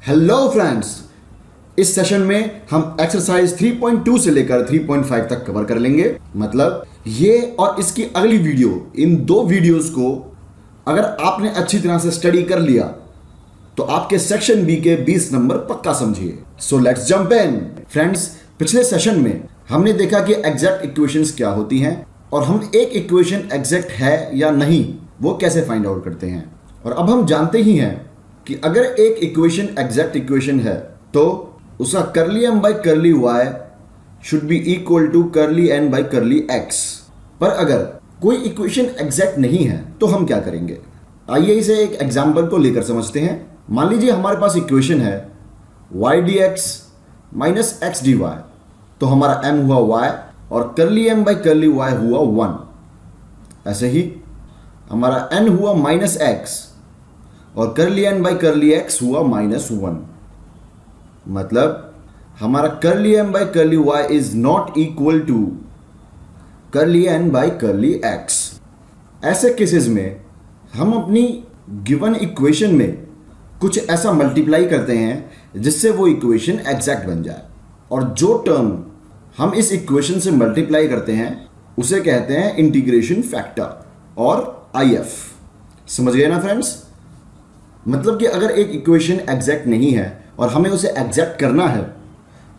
Hello friends, इस session में हम एक्सरसाइज 3.2 से लेकर 3.5 तक कवर कर लेंगे। मतलब ये और इसकी अगली वीडियो, इन दो वीडियोस को अगर आपने अच्छी तरह से स्टडी कर लिया तो आपके सेक्शन बी के 20 नंबर पक्का समझिए। So let's jump in. Friends, पिछले सेशन में हमने देखा कि एग्जैक्ट इक्वेशंस क्या होती हैं और हम एक इक्वेशन एग्जैक्ट है या नहीं वो कैसे फाइंड आउट करते हैं। और अब हम जानते ही हैं कि अगर एक इक्वेशन एग्जैक्ट इक्वेशन है तो उसका curly M by curly Y should be equal to curly N by curly X. पर अगर कोई इक्वेशन एग्जैक्ट नहीं है तो हम क्या करेंगे, आइए इसे एक एग्जांपल को लेकर समझते हैं। मान लीजिए हमारे पास इक्वेशन है Y D X minus X D Y, तो हमारा m हुआ y और करली m बाई करली y हुआ 1। ऐसे ही हमारा n हुआ माइनस एक्स और करली n बाई करली x हुआ -1। मतलब हमारा curly m by curly y is not equal to curly n by curly x। ऐसे केसेस में हम अपनी गिवन इक्वेशन में कुछ ऐसा मल्टीप्लाई करते हैं जिससे वो इक्वेशन एग्जैक्ट बन जाए, और जो टर्म हम इस इक्वेशन से मल्टीप्लाई करते हैं उसे कहते हैं इंटीग्रेशन फैक्टर और IF। समझ गए ना फ्रेंड्स? मतलब कि अगर एक इक्वेशन एग्जैक्ट नहीं है और हमें उसे एग्जैक्ट करना है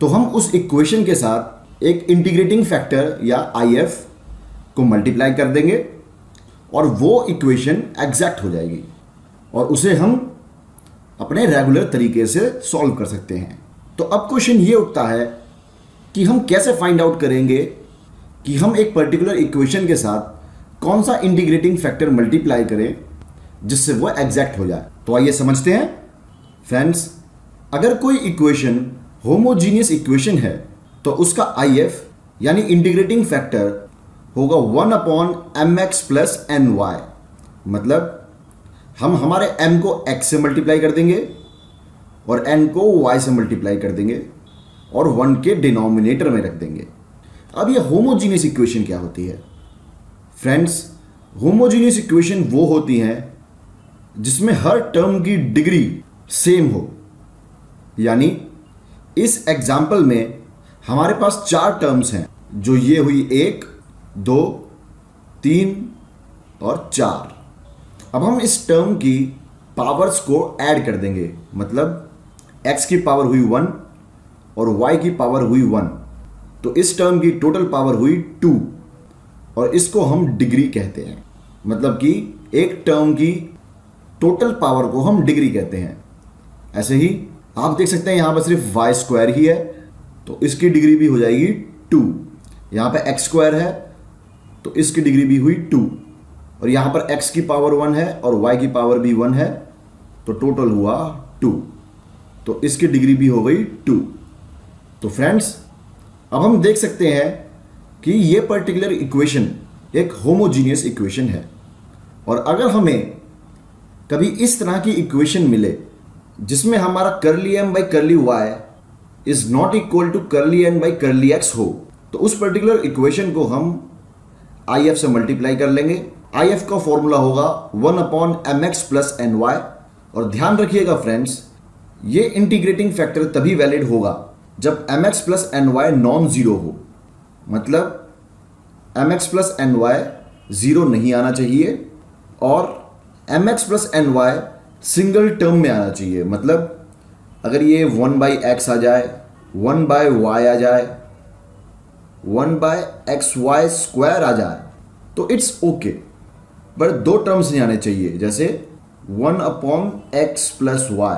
तो हम उस इक्वेशन के साथ एक इंटीग्रेटिंग फैक्टर या IF को मल्टीप्लाई कर देंगे और वो इक्वेशन एग्जैक्ट हो जाएगी और उसे हम अपने रेगुलर तरीके से सॉल्व कर सकते हैं। तो अब क्वेश्चन ये उठता है कि हम कैसे फाइंड आउट करेंगे कि हम एक पर्टिकुलर इक्वेशन के साथ कौन सा इंटीग्रेटिंग फैक्टर मल्टीप्लाई करें जिससे वो एग्जैक्ट हो जाए। तो आइए समझते हैं। फ्रेंड्स, अगर कोई इक्वेशन होमोजीनियस इक्वेशन है तो उसका IF यानी इंटीग्रेटिंग फैक्टर होगा 1/mx प्लस ny। मतलब हम हमारे m को x से मल्टीप्लाई कर देंगे और n को y से मल्टीप्लाई कर देंगे और 1 के डिनोमिनेटर में रख देंगे। अब ये होमोजीनियस इक्वेशन क्या होती है? फ्रेंड्स, होमोजीनियस इक्वेशन वो होती हैं जिसमें हर टर्म की डिग्री सेम हो। यानी इस एग्जाम्पल में हमारे पास 4 टर्म्स हैं, जो ये हुई 1, 2, 3 और 4। अब हम इस टर्म की पावर्स को ऐड कर देंगे। मतलब x की पावर हुई 1 और y की पावर हुई 1, तो इस टर्म की टोटल पावर हुई 2 और इसको हम डिग्री कहते हैं। मतलब कि एक टर्म की टोटल पावर को हम डिग्री कहते हैं। ऐसे ही आप देख सकते हैं यहाँ पर सिर्फ y स्क्वायर ही है तो इसकी डिग्री भी हो जाएगी 2। यहाँ पे x स्क्वायर है तो इसकी डिग्री भी हुई 2 और यहाँ पर x की पावर 1 है और y की पावर भी 1 है तो टोटल हुआ 2, तो इसकी डिग्री भी हो गई 2। तो फ्रेंड्स, अब हम देख सकते हैं कि ये पर्टिकुलर इक्वेशन एक होमोजीनियस इक्वेशन है। और अगर हमें कभी इस तरह की इक्वेशन मिले जिसमें हमारा curly m by curly y is not equal to curly n by curly x हो, तो उस पर्टिकुलर इक्वेशन को हम IF से मल्टीप्लाई कर लेंगे। IF का फॉर्मूला होगा 1/mx प्लस ny। और ध्यान रखिएगा फ्रेंड्स, ये इंटीग्रेटिंग फैक्टर तभी वैलिड होगा जब mx plus ny non zero हो। मतलब mx प्लस ny जीरो नहीं आना चाहिए और mx plus ny single term में आना चाहिए। मतलब अगर ये 1/x आ जाए, 1/y आ जाए, 1/xy स्क्वायर आ जाए तो इट्स ओके, बट 2 टर्म्स नहीं आने चाहिए, जैसे 1/x प्लस y।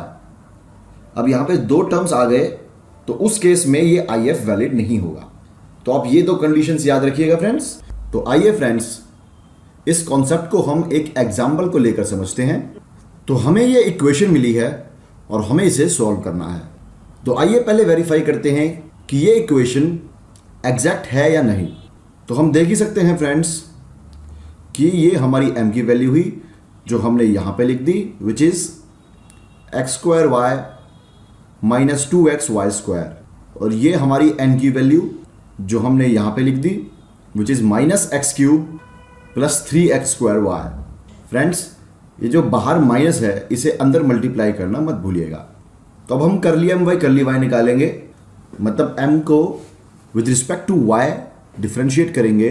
अब यहाँ पे 2 टर्म्स आ गए तो उस केस में ये IF वैलिड नहीं होगा। तो आप ये 2 कंडीशंस याद रखिएगा फ्रेंड्स। तो आइए फ्रेंड्स, इस कॉन्सेप्ट को हम एक एग्जाम्पल को लेकर समझते हैं। तो हमें ये इक्वेशन मिली है और हमें इसे सॉल्व करना है। तो आइए पहले वेरीफाई करते हैं कि ये इक्वेशन एग्जैक्ट है या नहीं। तो हम देख ही सकते हैं फ्रेंड्स कि ये हमारी m की वैल्यू हुई जो हमने यहाँ पे लिख दी, which is x square y minus 2xy square, और ये हमारी n की वैल्यू जो हमने यहाँ पे लिख दी, which is minus x cube plus 3x square y। Friends, ये जो बाहर माइनस है इसे अंदर मल्टीप्लाई करना मत भूलिएगा। तो अब हम करली एम बाई करली वाई निकालेंगे, मतलब m को with respect to y differentiate करेंगे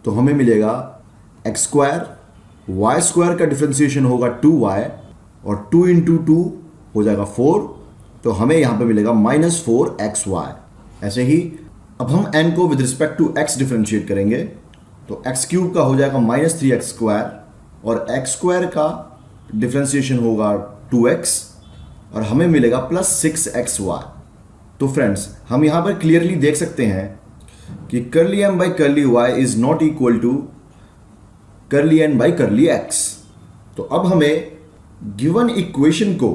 तो हमें मिलेगा एक्स स्क्वायर, वाई स्क्वायर का डिफ्रेंशिएशन होगा 2y और 2 इंटू 2 हो जाएगा 4, तो हमें यहाँ पे मिलेगा -4xy। ऐसे ही अब हम n को with respect to x differentiate करेंगे तो x क्यूब का हो जाएगा -3x स्क्वायर और x स्क्वायर का डिफ्रेंशिएशन होगा 2x और हमें मिलेगा +6xy। तो फ्रेंड्स हम यहाँ पर क्लियरली देख सकते हैं कि curly m by curly y is not equal to curly n by curly x। तो अब हमें गिवन इक्वेशन को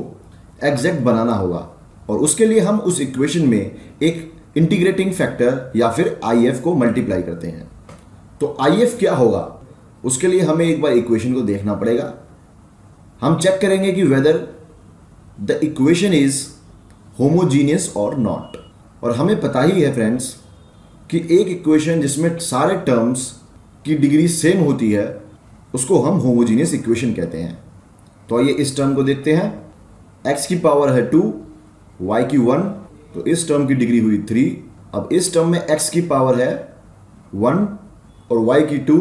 एग्जैक्ट बनाना होगा और उसके लिए हम उस इक्वेशन में एक इंटीग्रेटिंग फैक्टर या फिर IF को मल्टीप्लाई करते हैं। तो IF क्या होगा, उसके लिए हमें एक बार इक्वेशन को देखना पड़ेगा। हम चेक करेंगे कि whether the equation is homogeneous और नॉट। और हमें पता ही है फ्रेंड्स कि एक इक्वेशन जिसमें सारे टर्म्स की डिग्री सेम होती है उसको हम होमोजीनियस इक्वेशन कहते हैं। तो आइए इस टर्म को देखते हैं। x की पावर है 2, y की 1, तो इस टर्म की डिग्री हुई 3। अब इस टर्म में x की पावर है 1 और y की 2,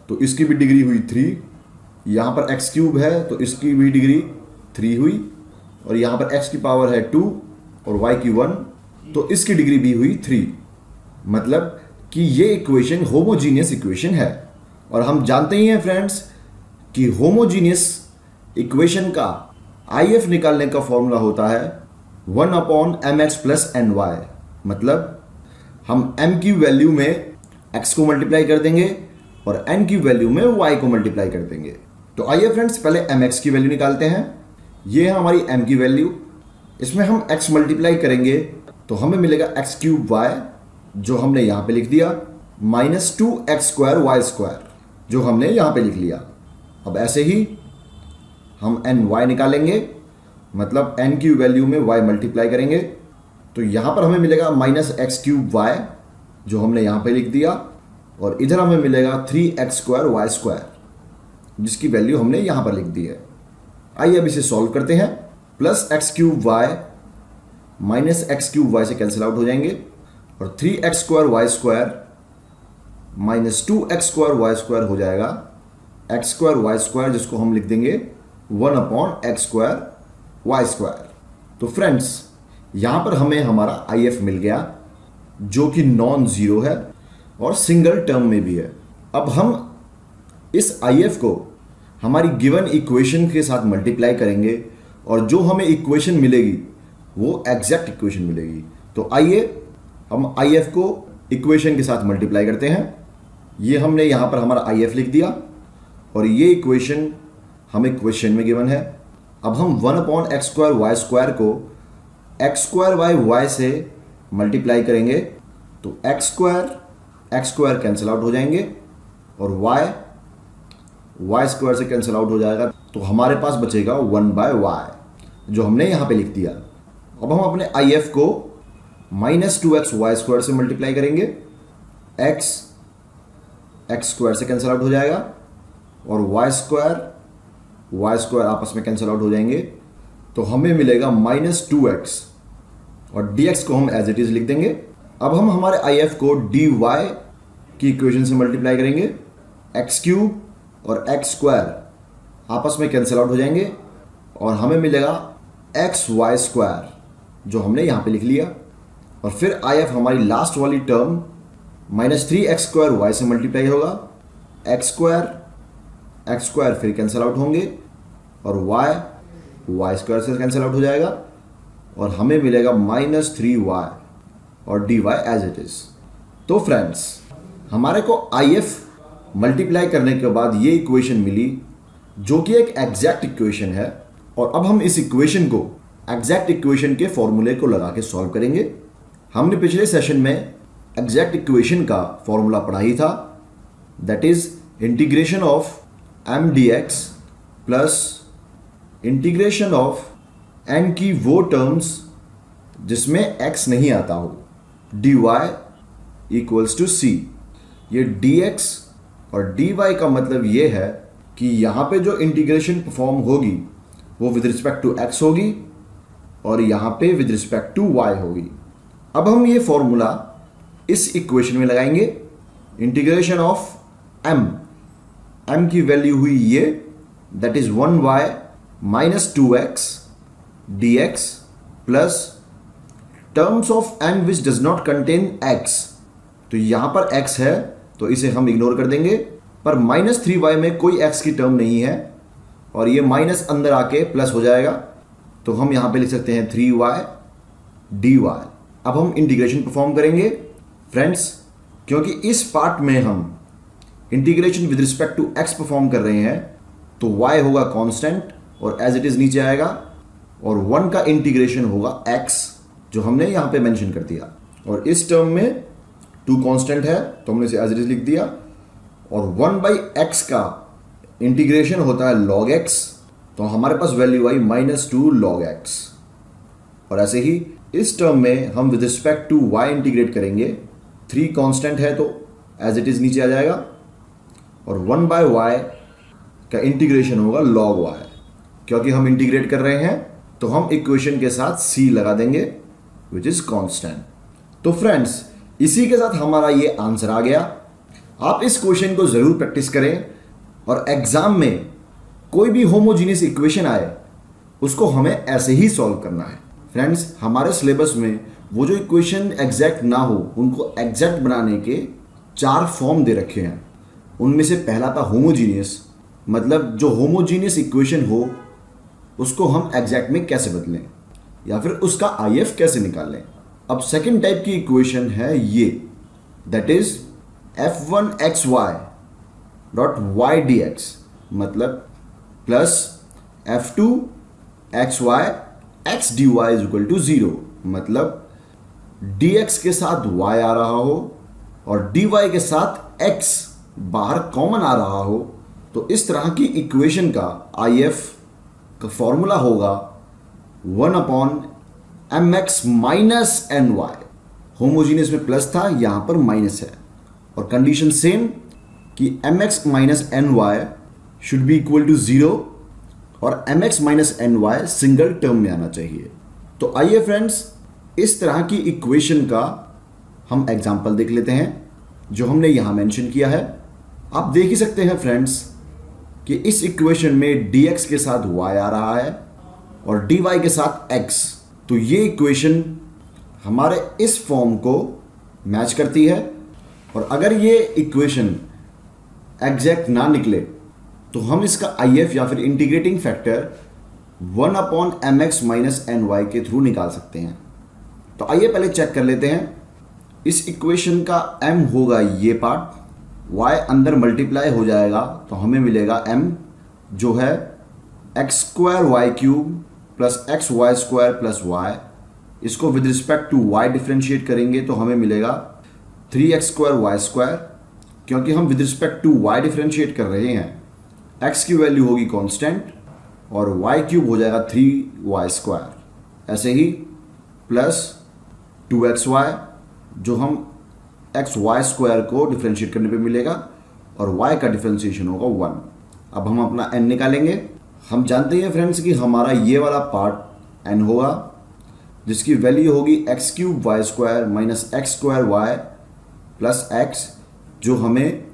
तो इसकी भी डिग्री हुई 3। यहाँ पर x क्यूब है तो इसकी भी डिग्री 3 हुई और यहाँ पर x की पावर है 2 और y की 1, तो इसकी डिग्री भी हुई 3। मतलब कि ये इक्वेशन होमोजीनियस इक्वेशन है। और हम जानते ही हैं फ्रेंड्स कि होमोजीनियस इक्वेशन का IF निकालने का फॉर्मूला होता है 1/mx प्लस ny। मतलब हम m की वैल्यू में x को मल्टीप्लाई कर देंगे और n की वैल्यू में y को मल्टीप्लाई कर देंगे। तो आइए फ्रेंड्स पहले mx की वैल्यू निकालते हैं। ये है हमारी m की वैल्यू, इसमें हम x मल्टीप्लाई करेंगे तो हमें मिलेगा x क्यूब y जो हमने यहाँ पे लिख दिया, -2x स्क्वायर y स्क्वायर जो हमने यहाँ पे लिख लिया। अब ऐसे ही हम ny निकालेंगे, मतलब n की वैल्यू में y मल्टीप्लाई करेंगे तो यहाँ पर हमें मिलेगा -x क्यूब y जो हमने यहाँ पे लिख दिया और इधर हमें मिलेगा 3x स्क्वायर y स्क्वायर जिसकी वैल्यू हमने यहाँ पर लिख दी है। आइए अब इसे सॉल्व करते हैं। +x cube y -x cube y से कैंसिल आउट हो जाएंगे और 3x square y square -2x square y square हो जाएगा x स्क्वायर y स्क्वायर जिसको हम लिख देंगे 1/x स्क्वायर y स्क्वायर। तो फ्रेंड्स यहाँ पर हमें हमारा IF मिल गया जो कि नॉन ज़ीरो है और सिंगल टर्म में भी है। अब हम इस IF को हमारी गिवन इक्वेशन के साथ मल्टीप्लाई करेंगे और जो हमें इक्वेशन मिलेगी वो एग्जैक्ट इक्वेशन मिलेगी। तो आइए हम IF को इक्वेशन के साथ मल्टीप्लाई करते हैं। ये हमने यहाँ पर हमारा IF लिख दिया और ये इक्वेशन हमें क्वेश्चन में गिवन है। अब हम 1/x स्क्वायर y स्क्वायर को x स्क्वायर y से मल्टीप्लाई करेंगे तो x स्क्वायर कैंसिल आउट हो जाएंगे और y स्क्वायर से कैंसिल आउट हो जाएगा, तो हमारे पास बचेगा 1/y जो हमने यहाँ पे लिख दिया। अब हम अपने IF को -2x y स्क्वायर से मल्टीप्लाई करेंगे, x स्क्वायर से कैंसिल आउट हो जाएगा और y स्क्वायर आपस में कैंसिल आउट हो जाएंगे, तो हमें मिलेगा -2x और dx को हम एज इट इज लिख देंगे। अब हम हमारे IF को dy की इक्वेशन से मल्टीप्लाई करेंगे, x क्यूब और x स्क्वायर आपस में कैंसिल आउट हो जाएंगे और हमें मिलेगा xy स्क्वायर जो हमने यहाँ पे लिख लिया। और फिर IF हमारी लास्ट वाली टर्म -3x स्क्वायर y से मल्टीप्लाई होगा, x स्क्वायर फिर कैंसिल आउट होंगे और y स्क्वायर से कैंसिल आउट हो जाएगा और हमें मिलेगा -3y और dy एज इट इज। तो फ्रेंड्स हमारे को IF मल्टीप्लाई करने के बाद ये इक्वेशन मिली जो कि एक एग्जैक्ट इक्वेशन है। और अब हम इस इक्वेशन को एग्जैक्ट इक्वेशन के फॉर्मूले को लगा के सॉल्व करेंगे। हमने पिछले सेशन में एग्जैक्ट इक्वेशन का फॉर्मूला पढ़ा ही था, that is integration of m dx plus integration of n की वो टर्म्स जिसमें x नहीं आता हो, dy इक्वल्स टू c। ये dx और dy का मतलब ये है कि यहाँ पे जो इंटीग्रेशन परफॉर्म होगी वो विद रिस्पेक्ट टू x होगी और यहां पे विद रिस्पेक्ट टू y होगी। अब हम ये फॉर्मूला इस इक्वेशन में लगाएंगे। इंटीग्रेशन ऑफ m की वैल्यू हुई ये, that is 1y minus 2x dx plus terms of m which does not contain x। तो यहां पर x है तो इसे हम इग्नोर कर देंगे, पर माइनस 3y में कोई x की टर्म नहीं है और ये माइनस अंदर आके प्लस हो जाएगा, तो हम यहां पे लिख सकते हैं 3y dy। अब हम इंटीग्रेशन परफॉर्म करेंगे फ्रेंड्स, क्योंकि इस पार्ट में हम integration with respect to x perform कर रहे हैं, तो y होगा कांस्टेंट और एज इट इज नीचे आएगा, और 1 का इंटीग्रेशन होगा x जो हमने यहां पे मेंशन कर दिया, और इस टर्म में 2 कांस्टेंट है तो हमने इसे एज इट इज लिख दिया, और 1/x का इंटीग्रेशन होता है log x, तो हमारे पास वैल्यू आई -2 log x। और ऐसे ही इस टर्म में हम with respect to y integrate करेंगे, 3 कांस्टेंट है तो एज इट इज नीचे आ जाएगा, और 1/y का इंटीग्रेशन होगा log y। क्योंकि हम इंटीग्रेट कर रहे हैं तो हम इक्वेशन के साथ c लगा देंगे विच इज कांस्टेंट। तो फ्रेंड्स, इसी के साथ हमारा ये आंसर आ गया। आप इस क्वेश्चन को जरूर प्रैक्टिस करें और एग्जाम में कोई भी होमोजीनियस इक्वेशन आए उसको हमें ऐसे ही सॉल्व करना है। फ्रेंड्स, हमारे सिलेबस में वो जो इक्वेशन एग्जैक्ट ना हो उनको एग्जैक्ट बनाने के 4 फॉर्म दे रखे हैं। उनमें से पहला था होमोजीनियस, मतलब जो होमोजीनियस इक्वेशन हो उसको हम एग्जैक्ट में कैसे बदलें या फिर उसका IF कैसे निकालें। अब सेकेंड टाइप की इक्वेशन है ये, that is f1xy dot y dx, मतलब plus f2xy x dy is equal to 0, मतलब dx के साथ y आ रहा हो और dy के साथ x बाहर कॉमन आ रहा हो, तो इस तरह की इक्वेशन का IF का फॉर्मूला होगा 1/mx माइनस ny। होमोजीनियस में प्लस था, यहां पर माइनस है, और कंडीशन सेम कि mx minus ny should be equal to 0 और mx minus ny single term में आना चाहिए। तो आइए फ्रेंड्स, इस तरह की इक्वेशन का हम एग्जाम्पल देख लेते हैं जो हमने यहां मेंशन किया है। आप देख ही सकते हैं फ्रेंड्स कि इस इक्वेशन में dx के साथ y आ रहा है और dy के साथ x, तो ये इक्वेशन हमारे इस फॉर्म को मैच करती है। और अगर ये इक्वेशन एग्जैक्ट ना निकले तो हम इसका IF या फिर integrating factor 1/mx minus ny के थ्रू निकाल सकते हैं। तो आइए पहले चेक कर लेते हैं। इस इक्वेशन का m होगा ये पार्ट, y अंदर मल्टीप्लाई हो जाएगा तो हमें मिलेगा m जो है x² y³ plus xy² plus y। इसको with respect to y differentiate करेंगे तो हमें मिलेगा 3x² y²। क्योंकि हम with respect to y differentiate कर रहे हैं, x की वैल्यू होगी कांस्टेंट और y³ हो जाएगा 3y²। ऐसे ही प्लस 2xy जो हम xy² को डिफ्रेंशिएट करने पे मिलेगा और y का डिफ्रेंशिएशन होगा 1। अब हम अपना n निकालेंगे। हम जानते हैं फ्रेंड्स कि हमारा ये वाला पार्ट n होगा जिसकी वैल्यू होगी x³ y² minus x² y plus x, जो हमें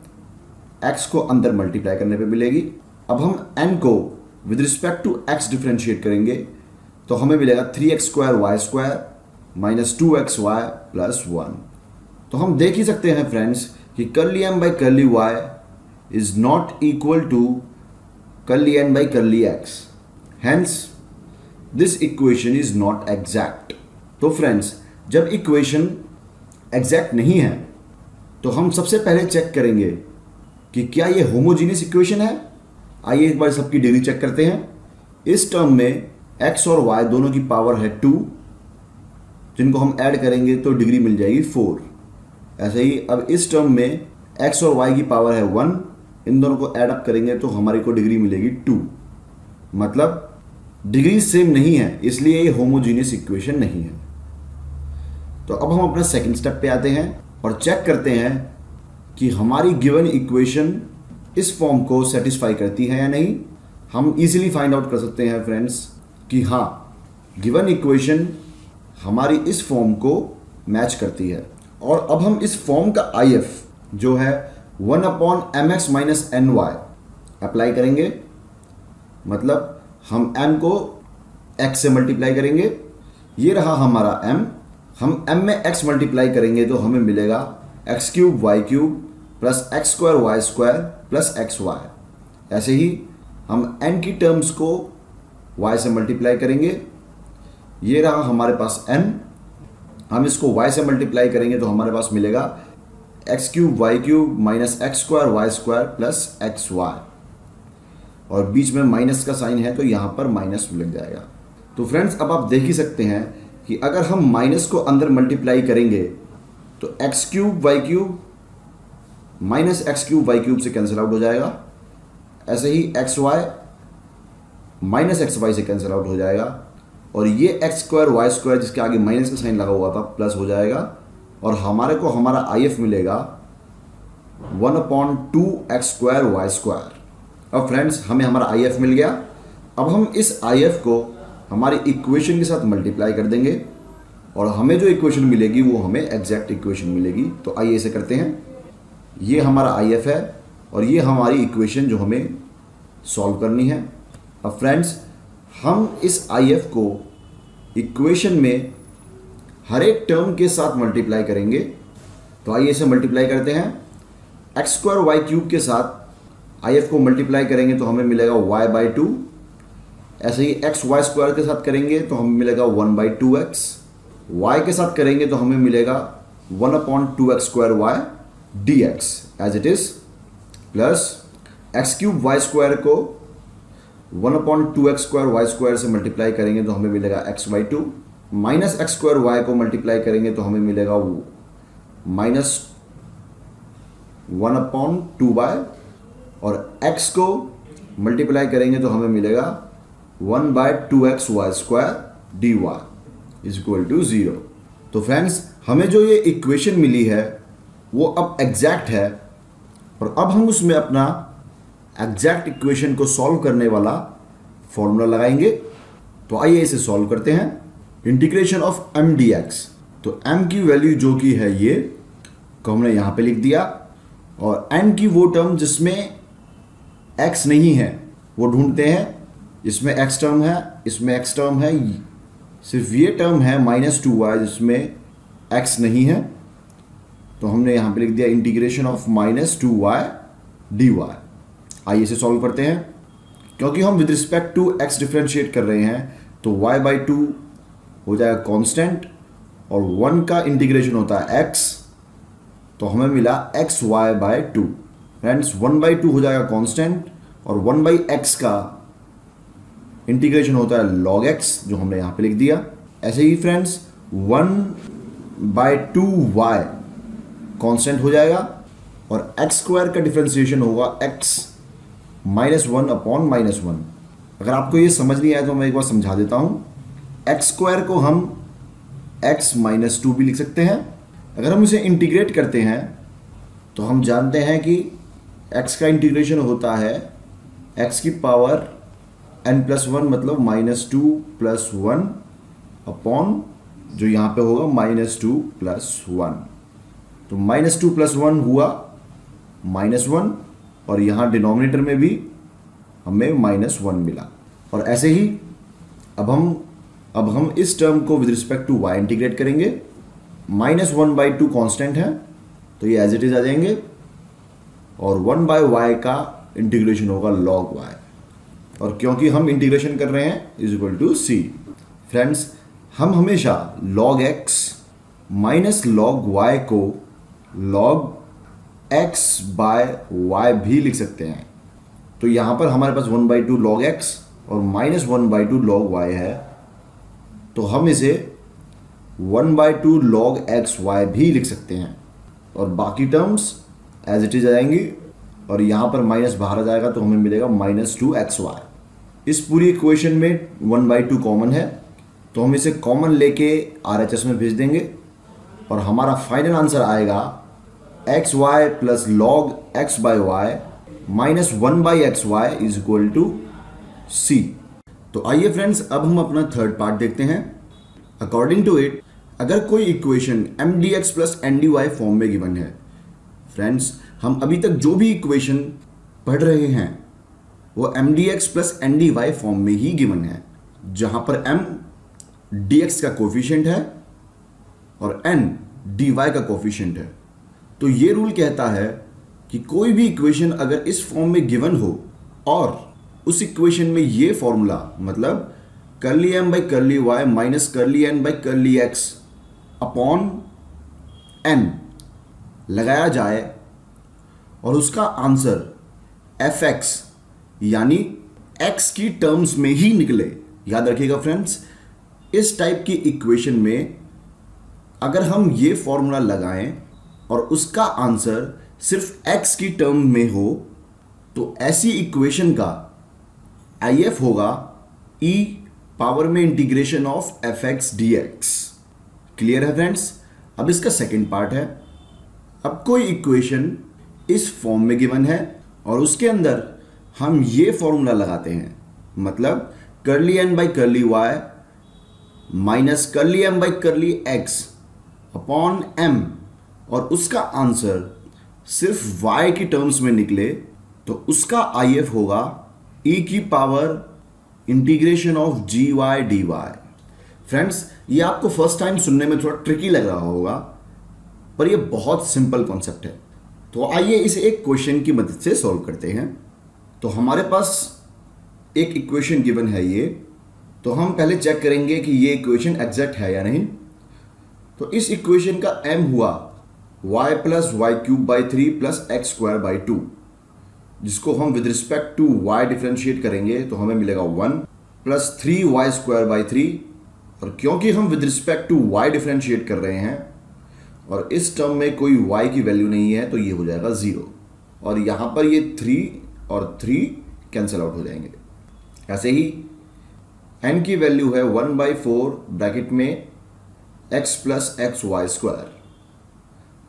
x को अंदर मल्टीप्लाई करने पे मिलेगी। अब हम n को with respect to x differentiate करेंगे तो हमें मिलेगा 3x² y² minus 2xy plus 1। तो हम देख ही सकते हैं फ्रेंड्स कि curly m by curly y is not equal to curly n by curly x, hence this equation is not exact. तो फ्रेंड्स, जब इक्वेशन एग्जैक्ट नहीं है तो हम सबसे पहले चेक करेंगे कि क्या ये होमोजीनियस इक्वेशन है। आइए एक बार सबकी डिग्री चेक करते हैं। इस टर्म में x और y दोनों की पावर है 2, जिनको हम ऐड करेंगे तो डिग्री मिल जाएगी 4। ऐसे ही अब इस टर्म में x और y की पावर है 1, इन दोनों को ऐड अप करेंगे तो हमारे को डिग्री मिलेगी 2। मतलब डिग्री सेम नहीं है, इसलिए ये होमोजीनियस इक्वेशन नहीं है। तो अब हम अपना सेकंड स्टेप पे आते हैं और चेक करते हैं कि हमारी गिवन इक्वेशन इस फॉर्म को सेटिस्फाई करती है या नहीं। हम इजीली फाइंड आउट कर सकते हैं फ्रेंड्स कि हाँ, गिवन इक्वेशन हमारी इस फॉर्म को मैच करती है। और अब हम इस फॉर्म का IF जो है 1/mx माइनस ny अप्लाई करेंगे। मतलब हम m को x से मल्टीप्लाई करेंगे, ये रहा हमारा m। हम m में x मल्टीप्लाई करेंगे तो हमें मिलेगा x³ y³ plus x² y² plus xy। ऐसे ही हम n की टर्म्स को y से मल्टीप्लाई करेंगे, ये रहा हमारे पास n। हम इसको y से मल्टीप्लाई करेंगे तो हमारे पास मिलेगा x³ y³ minus x² y² plus xy। और बीच में माइनस का साइन है तो यहाँ पर माइनस लग जाएगा। तो फ्रेंड्स अब आप देख ही सकते हैं कि अगर हम माइनस को अंदर मल्टीप्लाई करेंगे तो x³ y³ minus x³ y³ से कैंसिल आउट हो जाएगा। ऐसे ही xy माइनस xy से कैंसिल आउट हो जाएगा। और ये x² y² जिसके आगे माइनस का साइन लगा हुआ था प्लस हो जाएगा। और हमारे को हमारा IF मिलेगा 1/2x² y²। अब फ्रेंड्स हमें हमारा IF मिल गया। अब हम इस IF को हमारी इक्वेशन के साथ मल्टीप्लाई कर देंगे और हमें जो इक्वेशन मिलेगी वो हमें एग्जैक्ट इक्वेशन मिलेगी। तो आइए इसे करते हैं। ये हमारा IF है और ये हमारी इक्वेशन जो हमें सॉल्व करनी है। अब फ्रेंड्स हम इस IF को इक्वेशन में हर एक टर्म के साथ मल्टीप्लाई करेंगे। तो आइए इसे मल्टीप्लाई करते हैं। x² y³ के साथ IF को मल्टीप्लाई करेंगे तो हमें मिलेगा y/2। ऐसे ही xy² के साथ करेंगे तो हमें मिलेगा 1/2x। y के साथ करेंगे तो हमें मिलेगा 1/2x² y dx as it is, plus x³ y² को 1/2x² y² से मल्टीप्लाई करेंगे तो हमें मिलेगा x/2। माइनस x² y को मल्टीप्लाई करेंगे तो हमें मिलेगा माइनस 1/2y। और x को मल्टीप्लाई करेंगे तो हमें मिलेगा 1/2x y² dy is equal to 0। तो फ्रेंड्स हमें जो ये इक्वेशन मिली है वो अब एग्जैक्ट है और अब हम उसमें अपना एग्जैक्ट इक्वेशन को सॉल्व करने वाला फॉर्मूला लगाएंगे। तो आइए इसे सॉल्व करते हैं। Integration of m dx। तो m की वैल्यू जो कि है ये को हमने यहाँ पे लिख दिया और n की वो टर्म जिसमें x नहीं है वो ढूंढते हैं। इसमें x टर्म है, इसमें x टर्म है, सिर्फ ये टर्म है -2y जिसमें x नहीं है। तो हमने यहाँ पे लिख दिया इंटीग्रेशन ऑफ -2y dy। आइए इसे सॉल्व करते हैं। क्योंकि हम with respect to x differentiate कर रहे हैं तो y/2 हो जाएगा कांस्टेंट और 1 का इंटीग्रेशन होता है x, तो हमें मिला xy/2। फ्रेंड्स 1/2 हो जाएगा कांस्टेंट और 1/x का इंटीग्रेशन होता है log x जो हमने यहाँ पे लिख दिया। ऐसे ही फ्रेंड्स 1/2y कांस्टेंट हो जाएगा और x² का डिफरेंशिएशन होगा x -1/-1। अगर आपको ये समझ नहीं आया तो मैं एक बार समझा देता हूँ। x² को हम x-2 भी लिख सकते हैं। अगर हम इसे इंटीग्रेट करते हैं तो हम जानते हैं कि x का इंटीग्रेशन होता है x की पावर n+1 मतलब -2 + 1 अपॉन जो यहाँ पे होगा -2 + 1। तो -2 + 1 हुआ -1 और यहाँ डिनोमिनेटर में भी हमें -1 मिला। और ऐसे ही अब हम इस टर्म को with respect to y integrate करेंगे। -1/2 कांस्टेंट है तो ये एज इट इज आ जाएंगे और 1/y का इंटीग्रेशन होगा log y। और क्योंकि हम इंटीग्रेशन कर रहे हैं is equal to c। Friends हम हमेशा log x minus log y को log x/y भी लिख सकते हैं। तो यहाँ पर हमारे पास 1/2 log x और -1/2 log y है, तो हम इसे 1/2 log xy भी लिख सकते हैं और बाकी टर्म्स एज इट इज आ जाएंगी और यहाँ पर माइनस बाहर आ जाएगा तो हमें मिलेगा -2xy। इस पूरी इक्वेशन में 1/2 कॉमन है तो हम इसे कॉमन लेके RHS में भेज देंगे और हमारा फाइनल आंसर आएगा xy plus log x/y -1/xy is equal to c। तो आइए फ्रेंड्स, अब हम अपना थर्ड पार्ट देखते हैं। अकॉर्डिंग टू इट, अगर कोई equation mdx plus ndy form में गिवन है, फ्रेंड्स हम अभी तक जो भी इक्वेशन पढ़ रहे हैं वो mdx प्लस ndy फॉर्म में ही गिवन है, जहां पर m dx का कोफिशिएंट है और n dy का कोफिशिएंट है। तो ये रूल कहता है कि कोई भी इक्वेशन अगर इस फॉर्म में गिवन हो और उस इक्वेशन में ये फॉर्मूला मतलब curly m by curly y minus curly n by curly x upon n लगाया जाए और उसका आंसर fx यानी x की टर्म्स में ही निकले। याद रखिएगा फ्रेंड्स, इस टाइप की इक्वेशन में अगर हम ये फॉर्मूला लगाएं और उसका आंसर सिर्फ x की टर्म में हो तो ऐसी इक्वेशन का IF होगा e पावर में integration of fx dx। Clear है फ्रेंड्स? अब इसका सेकंड पार्ट है। अब कोई इक्वेशन इस फॉर्म में गिवन है और उसके अंदर हम ये फॉर्मूला लगाते हैं, मतलब curly n by curly y minus curly m by curly x upon m, और उसका आंसर सिर्फ y की टर्म्स में निकले तो उसका IF होगा e की power integration of gy dy। Friends, ये आपको फर्स्ट टाइम सुनने में थोड़ा ट्रिकी लग रहा होगा, पर ये बहुत सिंपल कॉन्सेप्ट है। तो आइए इसे एक क्वेश्चन की मदद से सॉल्व करते हैं। तो हमारे पास एक इक्वेशन गिवन है ये, तो हम पहले चेक करेंगे कि ये इक्वेशन एग्जैक्ट है या नहीं। तो इस इक्वेशन का m हुआ y plus y cube by 3 plus x square by 2, जिसको हम with respect to y differentiate करेंगे तो हमें मिलेगा 1 प्लस 3y स्क्वायर बाई 3, और क्योंकि हम with respect to y differentiate कर रहे हैं और इस टर्म में कोई y की वैल्यू नहीं है तो ये हो जाएगा 0, और यहाँ पर ये 3 और 3 कैंसिल आउट हो जाएंगे। ऐसे ही n की वैल्यू है 1/4 ब्रैकेट में x plus x y square.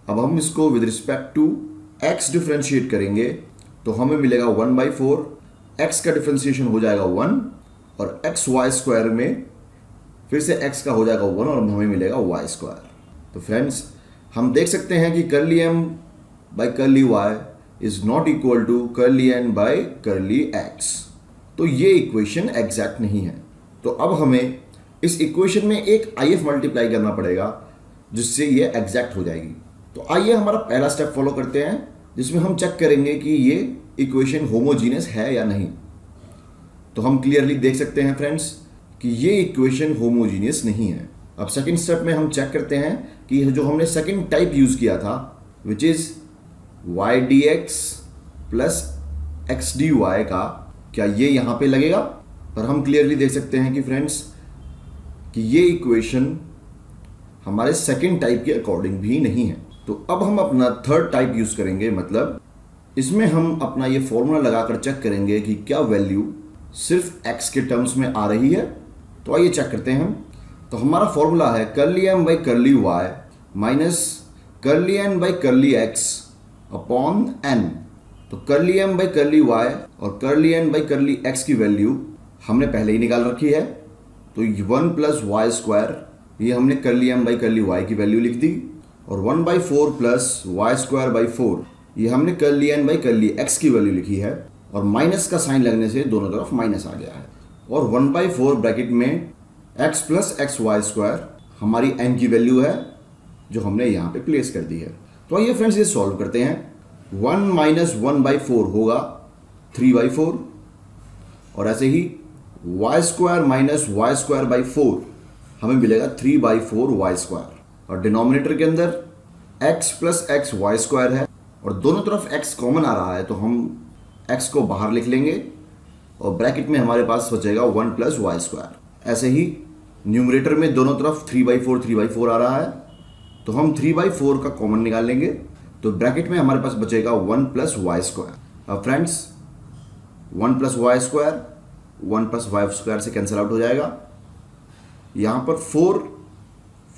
अब हम इसको with respect to x differentiate करेंगे तो हमें मिलेगा 1/4, x का डिफ्रेंशिएशन हो जाएगा 1 और एक्स वाई स्क्वायर में फिर से x का हो जाएगा 1 और हमें मिलेगा y स्क्वायर। तो फ्रेंड्स, हम देख सकते हैं कि curly m by curly y is not equal to curly n by curly x। तो ये इक्वेशन एग्जैक्ट नहीं है। तो अब हमें इस इक्वेशन में एक IF मल्टीप्लाई करना पड़ेगा जिससे ये एग्जैक्ट हो जाएगी। तो आइए हमारा पहला स्टेप फॉलो करते हैं, जिसमें हम चेक करेंगे कि ये इक्वेशन होमोजीनियस है या नहीं। तो हम क्लियरली देख सकते हैं फ्रेंड्स कि ये इक्वेशन होमोजीनियस नहीं है। अब सेकंड स्टेप में हम चेक करते हैं कि जो हमने सेकंड टाइप यूज किया था which is y dx plus x dy का, क्या ये यहाँ पे लगेगा? पर हम क्लियरली देख सकते हैं कि फ्रेंड्स कि ये इक्वेशन हमारे सेकंड टाइप के अकॉर्डिंग भी नहीं है। तो अब हम अपना थर्ड टाइप यूज करेंगे, मतलब इसमें हम अपना ये फॉर्मूला लगाकर चेक करेंगे कि क्या वैल्यू सिर्फ x के टर्म्स में आ रही है। तो आइए चेक करते हैं हम। तो हमारा फॉर्मूला है curly m by curly y minus curly n by curly x upon n। तो curly m by curly y और curly n by curly x की वैल्यू हमने पहले ही निकाल रखी है। तो 1 प्लस वाई स्क्वायर, ये हमने curly m by curly y की वैल्यू लिख दी, और 1/4 प्लस वाई स्क्वायर बाई 4, ये हमने curly n by curly x की वैल्यू लिखी है, और माइनस का साइन लगने से दोनों तरफ माइनस आ गया है, और 1/4 ब्रैकेट में x plus x y square हमारी n की वैल्यू है जो हमने यहाँ पे प्लेस कर दी है। तो आइए फ्रेंड्स ये सॉल्व करते हैं। 1 माइनस 1/4 होगा 3/4, और ऐसे ही y square minus y square by 4 हमें मिलेगा 3/4 वाई स्क्वायर, और डिनोमिनेटर के अंदर x plus x y square है और दोनों तरफ x कॉमन आ रहा है तो हम x को बाहर लिख लेंगे और ब्रैकेट में हमारे पास बचेगा 1 प्लस वाई स्क्वायर। ऐसे ही न्यूमरेटर में दोनों तरफ 3/4 आ रहा है तो हम 3/4 का कॉमन निकाल लेंगे, तो ब्रैकेट में हमारे पास बचेगा 1 प्लस वाई स्क्वायर। अब friends 1 plus y square 1 plus y square से कैंसिल आउट हो जाएगा, यहाँ पर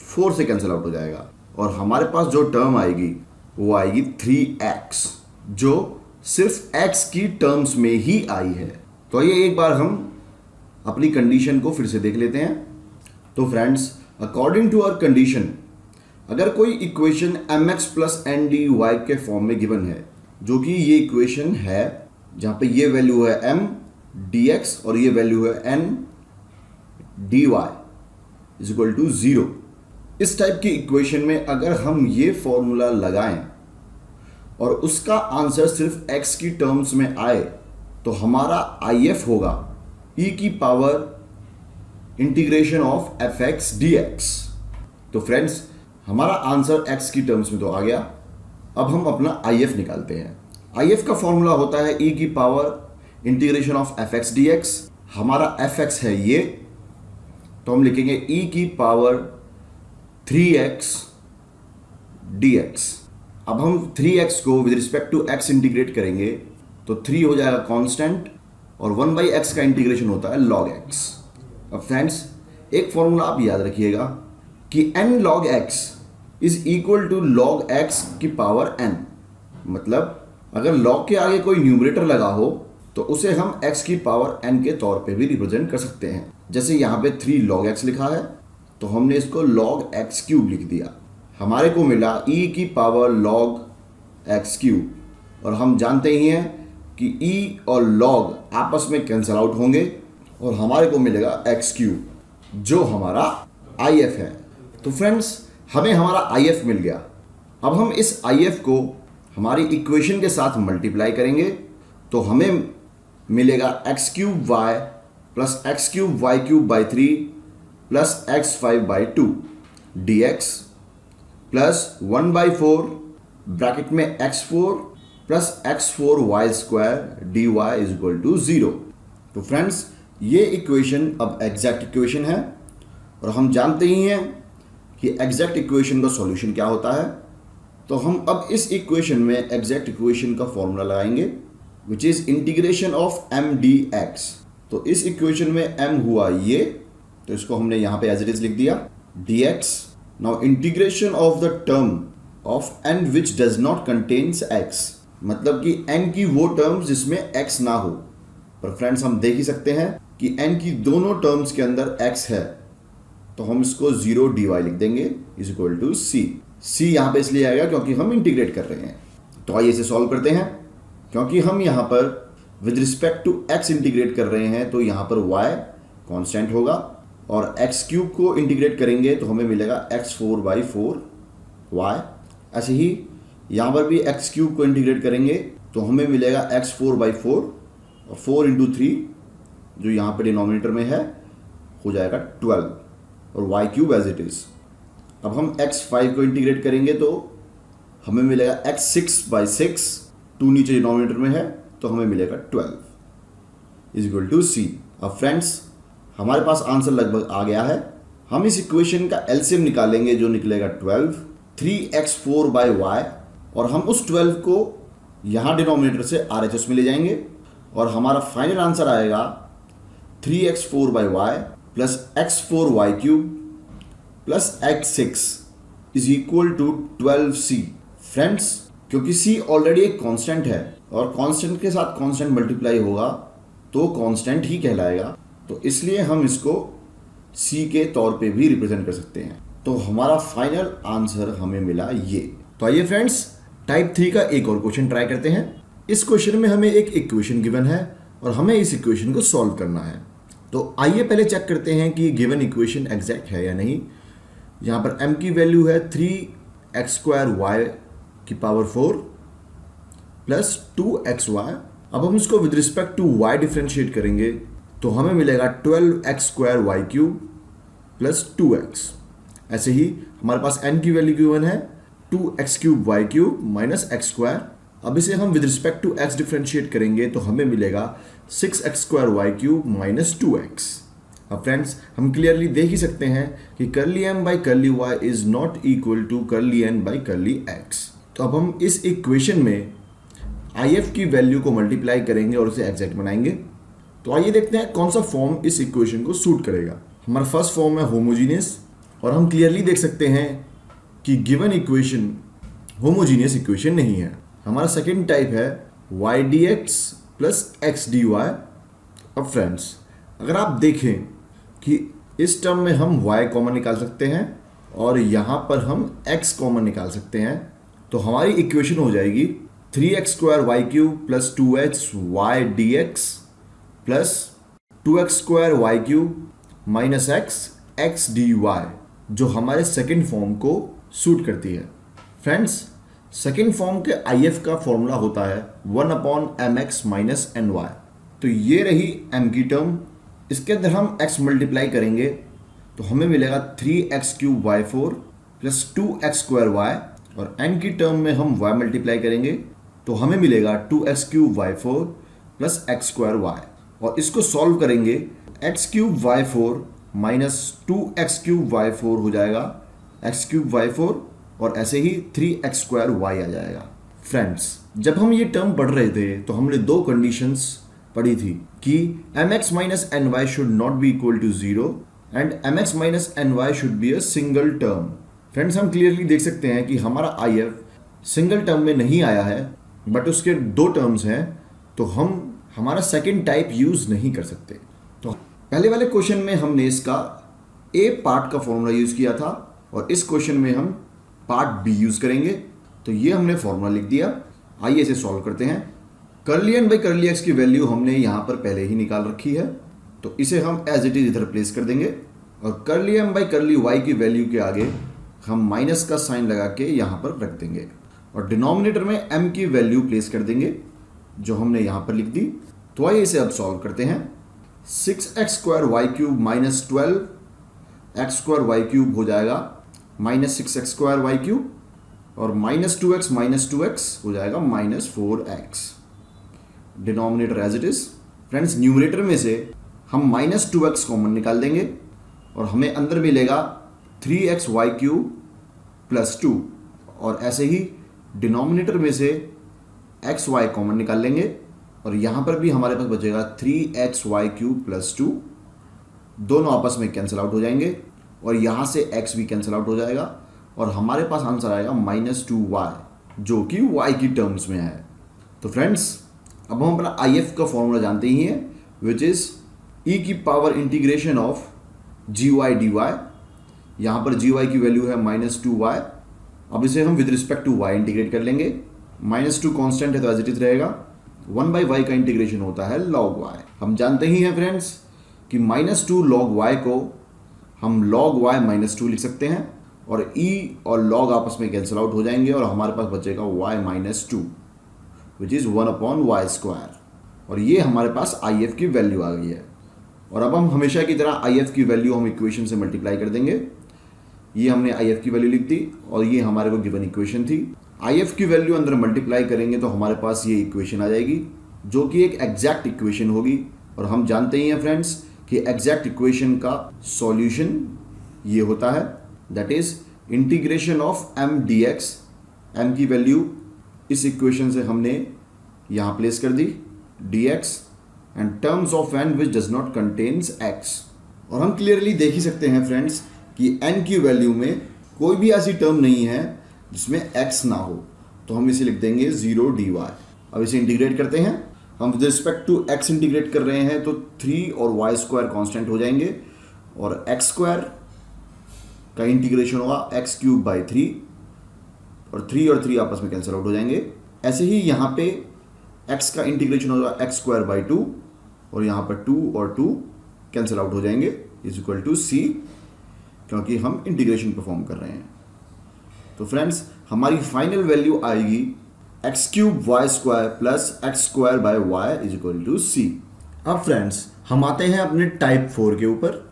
4 से कैंसिल आउट हो जाएगा, और हमारे पास जो टर्म आएगी वो आएगी 3x, जो सिर्फ x की टर्म्स में ही आई है। तो ये एक बार हम अपनी कंडीशन को फिर से देख लेते हैं। तो friends, according to our condition, अगर कोई equation mx plus n d y के फॉर्म में गिवन है, जो कि ये इक्वेशन है जहां पे ये वैल्यू है m dx और ये वैल्यू है n dy is equal to 0, इस टाइप की इक्वेशन में अगर हम ये फॉर्मूला लगाएं और उसका आंसर सिर्फ x की टर्म्स में आए तो हमारा IF होगा e की power integration of fx dx। तो फ्रेंड्स, हमारा आंसर x की टर्म्स में तो आ गया। अब हम अपना IF निकालते हैं। IF का फॉर्मूला होता है e की power integration of fx dx। हमारा fx है ये, तो हम लिखेंगे e की पावर 3x dx। अब हम 3x को with respect to x integrate करेंगे तो 3 हो जाएगा कांस्टेंट और 1/x का इंटीग्रेशन होता है log x। अब फ्रेंड्स, एक फॉर्मूला आप याद रखिएगा कि n log x is equal to log x की पावर n। मतलब अगर log के आगे कोई न्यूमरेटर लगा हो तो उसे हम x की पावर n के तौर पे भी रिप्रेजेंट कर सकते हैं। जैसे यहाँ पे 3 log x लिखा है तो हमने इसको log x क्यूब लिख दिया। हमारे को मिला e की पावर log x क्यूब, और हम जानते ही हैं कि e और log आपस में कैंसिल आउट होंगे और हमारे को मिलेगा x क्यूब, जो हमारा IF है। तो फ्रेंड्स, हमें हमारा IF मिल गया। अब हम इस IF को हमारी इक्वेशन के साथ मल्टीप्लाई करेंगे तो हमें मिलेगा x cube y plus x cube y cube by 3 plus x5 by 2 dx plus 1/4 bracket में x4 plus x4 y square dy is equal to 0। तो फ्रेंड्स, ये इक्वेशन अब एग्जैक्ट इक्वेशन है और हम जानते ही हैं कि एग्जैक्ट इक्वेशन का सॉल्यूशन क्या होता है। तो हम अब इस इक्वेशन में एग्जैक्ट इक्वेशन का फॉर्मूला लगाएंगे which is integration of m dx। तो इस इक्वेशन में m हुआ ये, तो इसको हमने यहाँ पे एज इट इज लिख दिया dx। Now integration of the term of n which does not contains x, मतलब कि n की वो टर्म्स जिसमें x ना हो। पर फ्रेंड्स, हम देख ही सकते हैं कि n की दोनों टर्म्स के अंदर x है, तो हम इसको 0 dy लिख देंगे इज इक्वल टू c यहाँ पे इसलिए आएगा क्योंकि हम इंटीग्रेट कर रहे हैं। तो आइए इसे सॉल्व करते हैं। क्योंकि हम यहाँ पर with respect to x integrate कर रहे हैं तो यहाँ पर y कांस्टेंट होगा, और x क्यूब को इंटीग्रेट करेंगे तो हमें मिलेगा x4/4 y। ऐसे ही यहाँ पर भी x क्यूब को इंटीग्रेट करेंगे तो हमें मिलेगा x4/4 और 4 × 3 जो यहाँ पे डिनोमिनेटर में है हो जाएगा 12 और y cube as it is. अब हम x5 को इंटीग्रेट करेंगे तो हमें मिलेगा x6/6, 2 नीचे डिनोमिनेटर में है तो हमें मिलेगा 12 इज इक्वल टू c। अब फ्रेंड्स, हमारे पास आंसर लगभग आ गया है। हम इस इक्वेशन का एलसीएम निकालेंगे जो निकलेगा 12 3x4/y, और हम उस 12 को यहाँ डिनोमिनेटर से RHS में ले जाएंगे और हमारा फाइनल आंसर आएगा 3x4/y plus x4y cube plus x6 is equal to 12c। Friends, क्योंकि c ऑलरेडी एक कांस्टेंट है और कांस्टेंट के साथ कांस्टेंट मल्टीप्लाई होगा तो कांस्टेंट ही कहलाएगा, तो इसलिए हम इसको c के तौर पे भी रिप्रेजेंट कर सकते हैं। तो हमारा फाइनल आंसर हमें मिला ये। तो आइए फ्रेंड्स, टाइप 3 का एक और क्वेश्चन ट्राई करते हैं। इस क्वेश्चन में हमें एक इक्वेशन गिवन है और हमें इस इक्वेशन को सॉल्व करना है। तो आइए पहले चेक करते हैं कि गिवन इक्वेशन एग्जैक्ट है या नहीं। यहाँ पर m की वैल्यू है 3x² y की पावर 4 प्लस 2xy। अब हम इसको with respect to y differentiate करेंगे तो हमें मिलेगा 12x² y cube plus 2x। ऐसे ही हमारे पास n की वैल्यू गिवन है 2x³ y cube minus x²। अब इसे हम with respect to x differentiate करेंगे तो हमें मिलेगा 6x² y cube minus 2x। अब फ्रेंड्स, हम क्लियरली देख ही सकते हैं कि curly m by curly y is not equal to curly n by curly x। तो अब हम इस इक्वेशन में IF की वैल्यू को मल्टीप्लाई करेंगे और उसे एग्जैक्ट बनाएंगे। तो आइए देखते हैं कौन सा फॉर्म इस इक्वेशन को सूट करेगा। हमारा फर्स्ट फॉर्म है होमोजीनियस, और हम क्लियरली देख सकते हैं कि गिवन इक्वेशन होमोजीनियस इक्वेशन नहीं है। हमारा सेकेंड टाइप है y dx plus x dy। अब फ्रेंड्स, अगर आप देखें कि इस टर्म में हम y कॉमन निकाल सकते हैं और यहाँ पर हम x कॉमन निकाल सकते हैं, तो हमारी इक्वेशन हो जाएगी 3x² y³ plus 2hy dx plus 2x² y³ minus x dy, जो हमारे सेकेंड फॉर्म को सूट करती है। फ्रेंड्स, सेकेंड फॉर्म के IF का फॉर्मूला होता है 1/mx माइनस ny। तो ये रही m की टर्म, इसके अंदर हम x मल्टीप्लाई करेंगे तो हमें मिलेगा 3x³ y4 plus 2x² y, और n की टर्म में हम y मल्टीप्लाई करेंगे तो हमें मिलेगा 2x³ y4 plus x² y, और इसको सॉल्व करेंगे x³ y4 minus 2x³ y4 हो जाएगा x³ y4, और ऐसे ही 3x² y आ जाएगा। फ्रेंड्स, जब हम ये टर्म पढ़ रहे थे तो हमने दो कंडीशंस पढ़ी थी कि mx minus ny should not be equal to 0 and mx minus ny should be a single term. Friends, हम क्लियरली देख सकते हैं कि हमारा IF सिंगल टर्म में नहीं आया है, बट उसके दो टर्म्स हैं, तो हम हमारा सेकेंड टाइप यूज नहीं कर सकते। तो पहले वाले क्वेश्चन में हमने इसका ए पार्ट का फॉर्मूला यूज किया था और इस क्वेश्चन में हम पार्ट बी यूज करेंगे। तो ये हमने फॉर्मूला लिख दिया, आइए इसे सॉल्व करते हैं। Curly n by curly x की वैल्यू हमने यहाँ पर पहले ही निकाल रखी है, तो इसे हम एज इट इज इधर प्लेस कर देंगे, और curly m by curly y की वैल्यू के आगे हम माइनस का साइन लगा के यहाँ पर रख देंगे, और डिनोमिनेटर में m की वैल्यू प्लेस कर देंगे जो हमने यहाँ पर लिख दी। तो आइए इसे अब सॉल्व करते हैं। 6x² y³ minus 12x² y³ हो जाएगा माइनस 6x² y³, और माइनस 2x हो जाएगा minus 4x। Denominator as it is. Friends, numerator में से हम माइनस 2x कॉमन निकाल देंगे और हमें अंदर मिलेगा 3x y³ प्लस 2, और ऐसे ही डिनोमिनेटर में से एक्स वाई कॉमन निकाल लेंगे और यहाँ पर भी हमारे पास बचेगा 3x y³ प्लस 2, दोनों आपस में कैंसिल आउट हो जाएंगे और यहाँ से x भी कैंसिल आउट हो जाएगा और हमारे पास आंसर आएगा -2y, जो कि y की टर्म्स में है। तो फ्रेंड्स, अब हम अपना IF का फॉर्मूला जानते ही हैं, विच इज e की power integration of gy dy। यहाँ पर gy की वैल्यू है -2y। अब इसे हम with respect to y integrate कर लेंगे। -2 कांस्टेंट है तो एज इट इज रहेगा। 1/y का इंटीग्रेशन होता है log y। हम जानते ही हैं फ्रेंड्स कि -2 log y को हम log y -2 लिख सकते हैं, और e और log आपस में कैंसिल आउट हो जाएंगे और हमारे पास बचेगा y -2 विच इज 1/y², और ये हमारे पास IF की वैल्यू आ गई है। और अब हम हमेशा की तरह IF की वैल्यू हम इक्वेशन से मल्टीप्लाई कर देंगे। ये हमने IF की वैल्यू लिख दी और ये हमारे को गिवन इक्वेशन थी। IF की वैल्यू अंदर मल्टीप्लाई करेंगे तो हमारे पास ये इक्वेशन आ जाएगी, जो कि एक एग्जैक्ट इक्वेशन होगी। और हम जानते ही हैं फ्रेंड्स कि एग्जैक्ट इक्वेशन का सॉल्यूशन ये होता है, that is integration of m dx। m की वैल्यू इस इक्वेशन से हमने यहाँ प्लेस कर दी, dx and terms of n which does not contains x। और हम क्लियरली देख ही सकते हैं फ्रेंड्स कि n की वैल्यू में कोई भी ऐसी टर्म नहीं है जिसमें x ना हो, तो हम इसे लिख देंगे 0 dy। अब इसे इंटीग्रेट करते हैं। हम with respect to x integrate कर रहे हैं तो 3 और y² कांस्टेंट हो जाएंगे और x² का इंटीग्रेशन होगा x³ 3 और 3 आपस में कैंसिल आउट हो जाएंगे। ऐसे ही यहाँ पे x का इंटीग्रेशन होगा x² 2 और यहाँ पर 2 और 2 कैंसिल आउट हो जाएंगे इज इक्वल टू c, क्योंकि हम इंटीग्रेशन परफॉर्म कर रहे हैं। तो फ्रेंड्स, हमारी फाइनल वैल्यू आएगी x³ y² plus x² y is equal to c। अब फ्रेंड्स, हम आते हैं अपने टाइप 4 के ऊपर।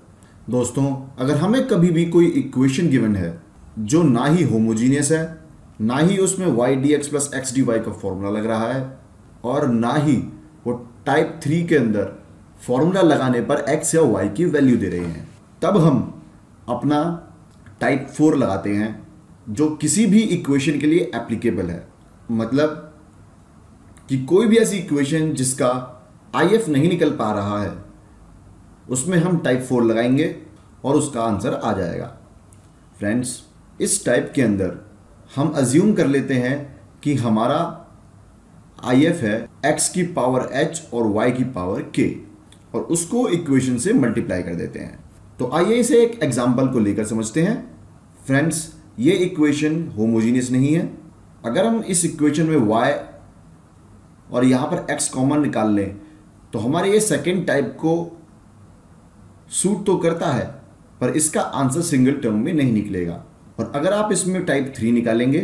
दोस्तों, अगर हमें कभी भी कोई इक्वेशन गिवन है जो ना ही होमोजीनियस है, ना ही उसमें y dx plus x dy का फॉर्मूला लग रहा है, और ना ही वो टाइप 3 के अंदर फॉर्मूला लगाने पर x या y की वैल्यू दे रहे हैं, तब हम अपना टाइप 4 लगाते हैं, जो किसी भी इक्वेशन के लिए एप्लीकेबल है। मतलब कि कोई भी ऐसी इक्वेशन जिसका IF नहीं निकल पा रहा है, उसमें हम टाइप 4 लगाएंगे और उसका आंसर आ जाएगा। फ्रेंड्स, इस टाइप के अंदर हम अज्यूम कर लेते हैं कि हमारा IF है x की पावर h और y की पावर k, और उसको इक्वेशन से मल्टीप्लाई कर देते हैं। तो आइए इसे एक एग्जाम्पल को लेकर समझते हैं। फ्रेंड्स, ये इक्वेशन होमोजीनियस नहीं है। अगर हम इस इक्वेशन में y और यहाँ पर x कॉमन निकाल लें तो हमारे ये सेकेंड टाइप को सूट तो करता है, पर इसका आंसर सिंगल टर्म में नहीं निकलेगा। और अगर आप इसमें टाइप 3 निकालेंगे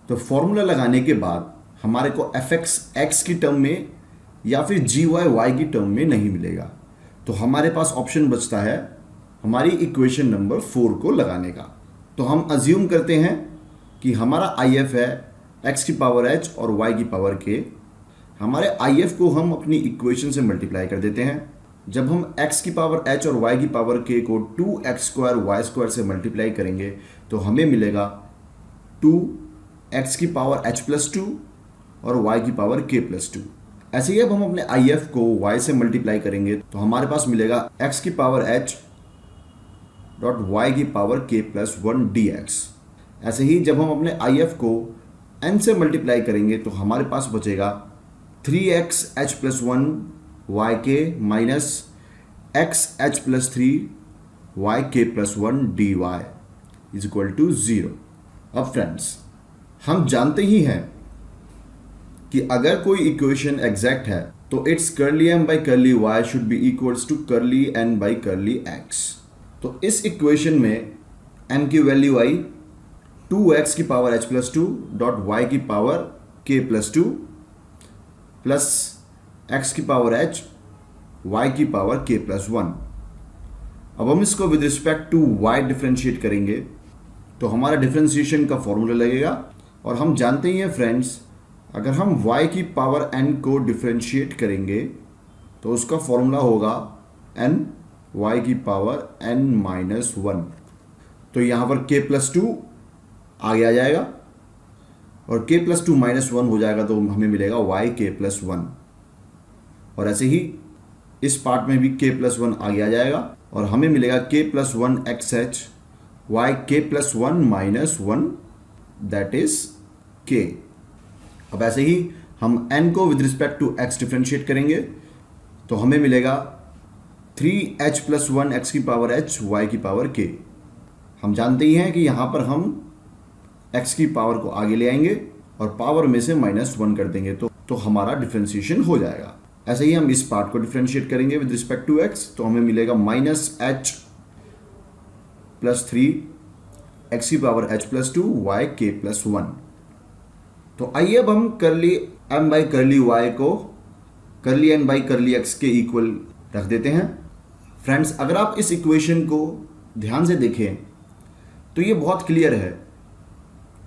तो फॉर्मूला लगाने के बाद हमारे को fx x की टर्म में या फिर gy y की टर्म में नहीं मिलेगा। तो हमारे पास ऑप्शन बचता है हमारी इक्वेशन नंबर 4 को लगाने का। तो हम अज्यूम करते हैं कि हमारा IF है x की पावर h और y की पावर k। हमारे IF को हम अपनी इक्वेशन से मल्टीप्लाई कर देते हैं। जब हम x की पावर h और y की पावर k को 2x² y² से मल्टीप्लाई करेंगे तो हमें मिलेगा 2x की पावर h+2 और y की पावर k+2। ऐसे ही अब हम अपने IF को y से मल्टीप्लाई करेंगे तो हमारे पास मिलेगा x की पावर h डॉट y की पावर k+1 dx। ऐसे ही जब हम अपने IF को n से मल्टीप्लाई करेंगे तो हमारे पास बचेगा 3x h+1 yk minus x h+3 yk+1 dy is equal to 0। अब फ्रेंड्स, हम जानते ही हैं कि अगर कोई इक्वेशन एग्जैक्ट है तो it's curly m by curly y should be equals to curly n by curly x। तो इस इक्वेशन में m की वैल्यू आई 2x की पावर h+2 डॉट y की पावर k+2 प्लस x की पावर h y की पावर k+1। अब हम इसको with respect to y differentiate करेंगे तो हमारा डिफरेंशिएशन का फॉर्मूला लगेगा। और हम जानते ही हैं फ्रेंड्स, अगर हम y की पावर n को डिफरेंशिएट करेंगे तो उसका फॉर्मूला होगा n y की पावर n-1। तो यहाँ पर k+2 आगे आ जाएगा और k+2 -1 हो जाएगा तो हमें मिलेगा yk+1। और ऐसे ही इस पार्ट में भी k+1 आगे आ जाएगा और हमें मिलेगा k+1 xh yk+1 -1 that is k। अब ऐसे ही हम n को with respect to x differentiate करेंगे तो हमें मिलेगा 3h+1 x की पावर h y की पावर k। हम जानते ही हैं कि यहाँ पर हम x की पावर को आगे ले आएंगे और पावर में से -1 कर देंगे तो हमारा डिफरेंशिएशन हो जाएगा। ऐसे ही हम इस पार्ट को डिफरेंशिएट करेंगे विद रिस्पेक्ट टू x तो हमें मिलेगा -h+3 x की पावर h+2 yk+1। तो आइए अब हम curly m by curly y को curly n by curly x के इक्वल रख देते हैं। फ्रेंड्स, अगर आप इस इक्वेशन को ध्यान से देखें तो ये बहुत क्लियर है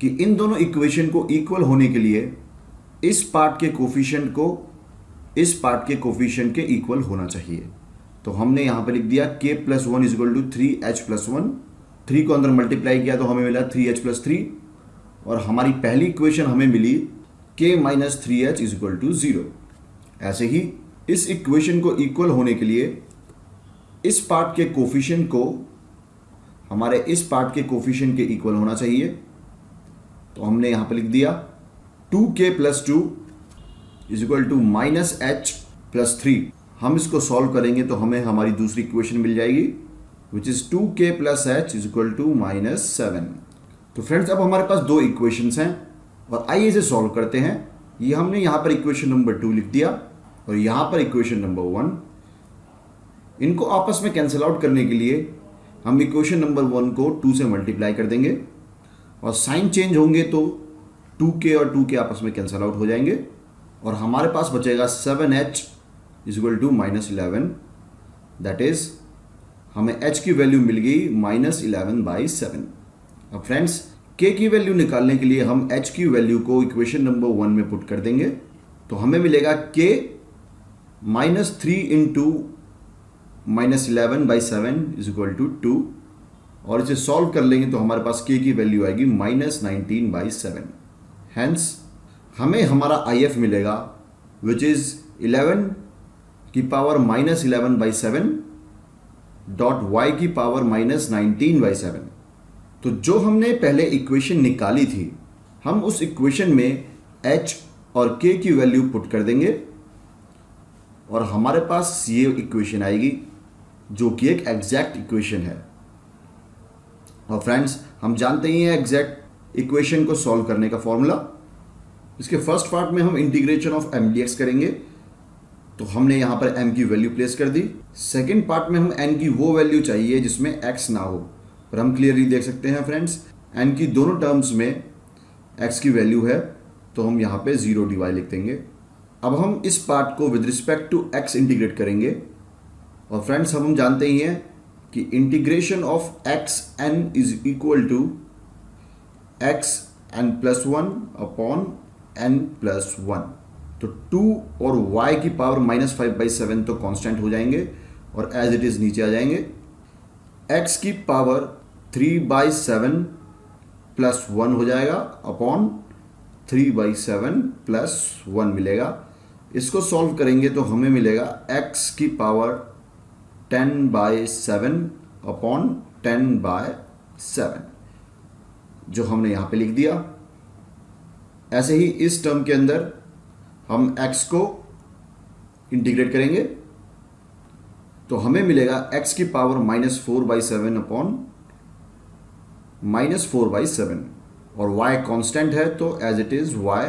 कि इन दोनों इक्वेशन को इक्वल होने के लिए इस पार्ट के कोफिशिएंट को इस पार्ट के कोफिशिएंट के इक्वल होना चाहिए। तो हमने यहाँ पर लिख दिया k+1 is equal to 3h+1। 3 को अंदर मल्टीप्लाई किया तो हमें मिला 3h+3 और हमारी पहली इक्वेशन हमें मिली k-3h इज इक्वल टू 0। ऐसे ही इस इक्वेशन को इक्वल होने के लिए इस पार्ट के कोफिशिएंट को हमारे इस पार्ट के कोफिशिएंट के इक्वल होना चाहिए। तो हमने यहाँ पर लिख दिया 2k+2 is equal to -h+3। हम इसको सॉल्व करेंगे तो हमें हमारी दूसरी इक्वेशन मिल जाएगी which is 2k+h is equal to -7। तो फ्रेंड्स, अब हमारे पास दो इक्वेशंस हैं और आइए इसे सॉल्व करते हैं। ये हमने यहाँ पर इक्वेशन नंबर 2 लिख दिया और यहाँ पर इक्वेशन नंबर 1। इनको आपस में कैंसिल आउट करने के लिए हम इक्वेशन नंबर 1 को 2 से मल्टीप्लाई कर देंगे और साइन चेंज होंगे तो 2k और 2k आपस में कैंसिल आउट हो जाएंगे और हमारे पास बचेगा 7h is equal to -11। That is हमें h की वैल्यू मिल गई -11/7। अब फ्रेंड्स, k की वैल्यू निकालने के लिए हम h की वैल्यू को इक्वेशन नंबर 1 में पुट कर देंगे तो हमें मिलेगा k -3 into -11/7 is equal to 2 और इसे सॉल्व कर लेंगे तो हमारे पास k की वैल्यू आएगी -19/7। हैंस हमें हमारा IF मिलेगा विच इज 11 की पावर -11/7 डॉट y की पावर -19/7। तो जो हमने पहले इक्वेशन निकाली थी हम उस इक्वेशन में h और k की वैल्यू पुट कर देंगे और हमारे पास ये इक्वेशन आएगी जो कि एक एग्जैक्ट इक्वेशन है। और फ्रेंड्स, हम जानते ही हैं एग्जैक्ट इक्वेशन को सॉल्व करने का फॉर्मूला। इसके फर्स्ट पार्ट में हम integration of m d x करेंगे, तो हमने यहाँ पर m की वैल्यू प्लेस कर दी। सेकेंड पार्ट में हम n की वो वैल्यू चाहिए जिसमें x ना हो, पर हम क्लियरली देख सकते हैं फ्रेंड्स n की दोनों टर्म्स में x की वैल्यू है, तो हम यहाँ पे 0 dy लिख देंगे। अब हम इस पार्ट को with respect to x integrate करेंगे। और फ्रेंड्स, हम जानते ही हैं कि integration of x n is equal to x n plus 1 upon n plus 1। तो 2 और y की पावर -5/7 तो कांस्टेंट हो जाएंगे और एज इट इज नीचे आ जाएंगे। x की पावर 3/7 प्लस 1 हो जाएगा अपॉन 3/7 प्लस 1 मिलेगा। इसको सॉल्व करेंगे तो हमें मिलेगा x की पावर 10/7 अपॉन 10/7, जो हमने यहाँ पे लिख दिया। ऐसे ही इस टर्म के अंदर हम x को इंटीग्रेट करेंगे तो हमें मिलेगा x की पावर -4/7 अपॉन -4/7, और y कांस्टेंट है तो एज इट इज y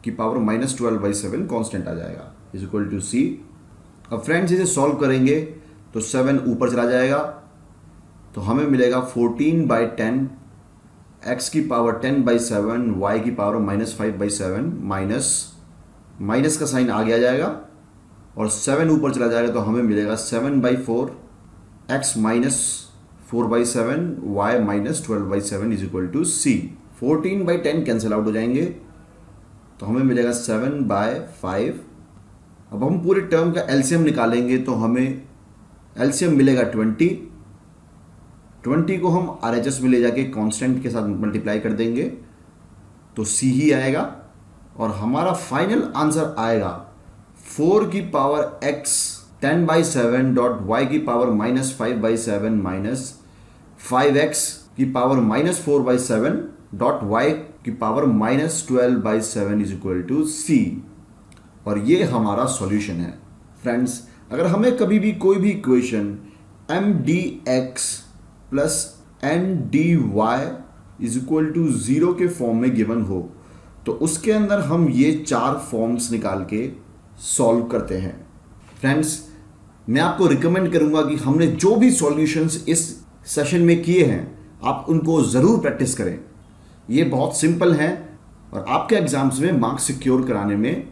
की पावर -12/7 कांस्टेंट आ जाएगा इज इक्वल टू c। अब फ्रेंड्स, इसे सॉल्व करेंगे तो 7 ऊपर चला जाएगा, तो हमें मिलेगा 14/10, x की पावर 10/7, y की पावर -5/7 माइनस का साइन आगे आ जाएगा और 7 ऊपर चला जाएगा, तो हमें मिलेगा 7/4, x -4/7, y -12/7 is equal to c। 14/10 cancel out हो जाएंगे, तो हमें मिलेगा 7/5। अब हम पूरे टर्म का एलसीएम निकालेंगे तो हमें एलसीएम मिलेगा 20 को हम आरएचएस में ले जाके कांस्टेंट के साथ मल्टीप्लाई कर देंगे तो c ही आएगा, और हमारा फाइनल आंसर आएगा 4 की पावर x 10/7 डॉट y की पावर -5/7 माइनस 5x की पावर -4/7 डॉट y की power -12/7 is equal to c। और ये हमारा सॉल्यूशन है। फ्रेंड्स, अगर हमें कभी भी कोई भी equation mdx plus ndy is equal to 0 के फॉर्म में गिवन हो तो उसके अंदर हम ये 4 फॉर्म्स निकाल के सॉल्व करते हैं। फ्रेंड्स, मैं आपको रिकमेंड करूंगा कि हमने जो भी सॉल्यूशंस इस सेशन में किए हैं आप उनको ज़रूर प्रैक्टिस करें। ये बहुत सिंपल हैं और आपके एग्जाम्स में मार्क्स सिक्योर कराने में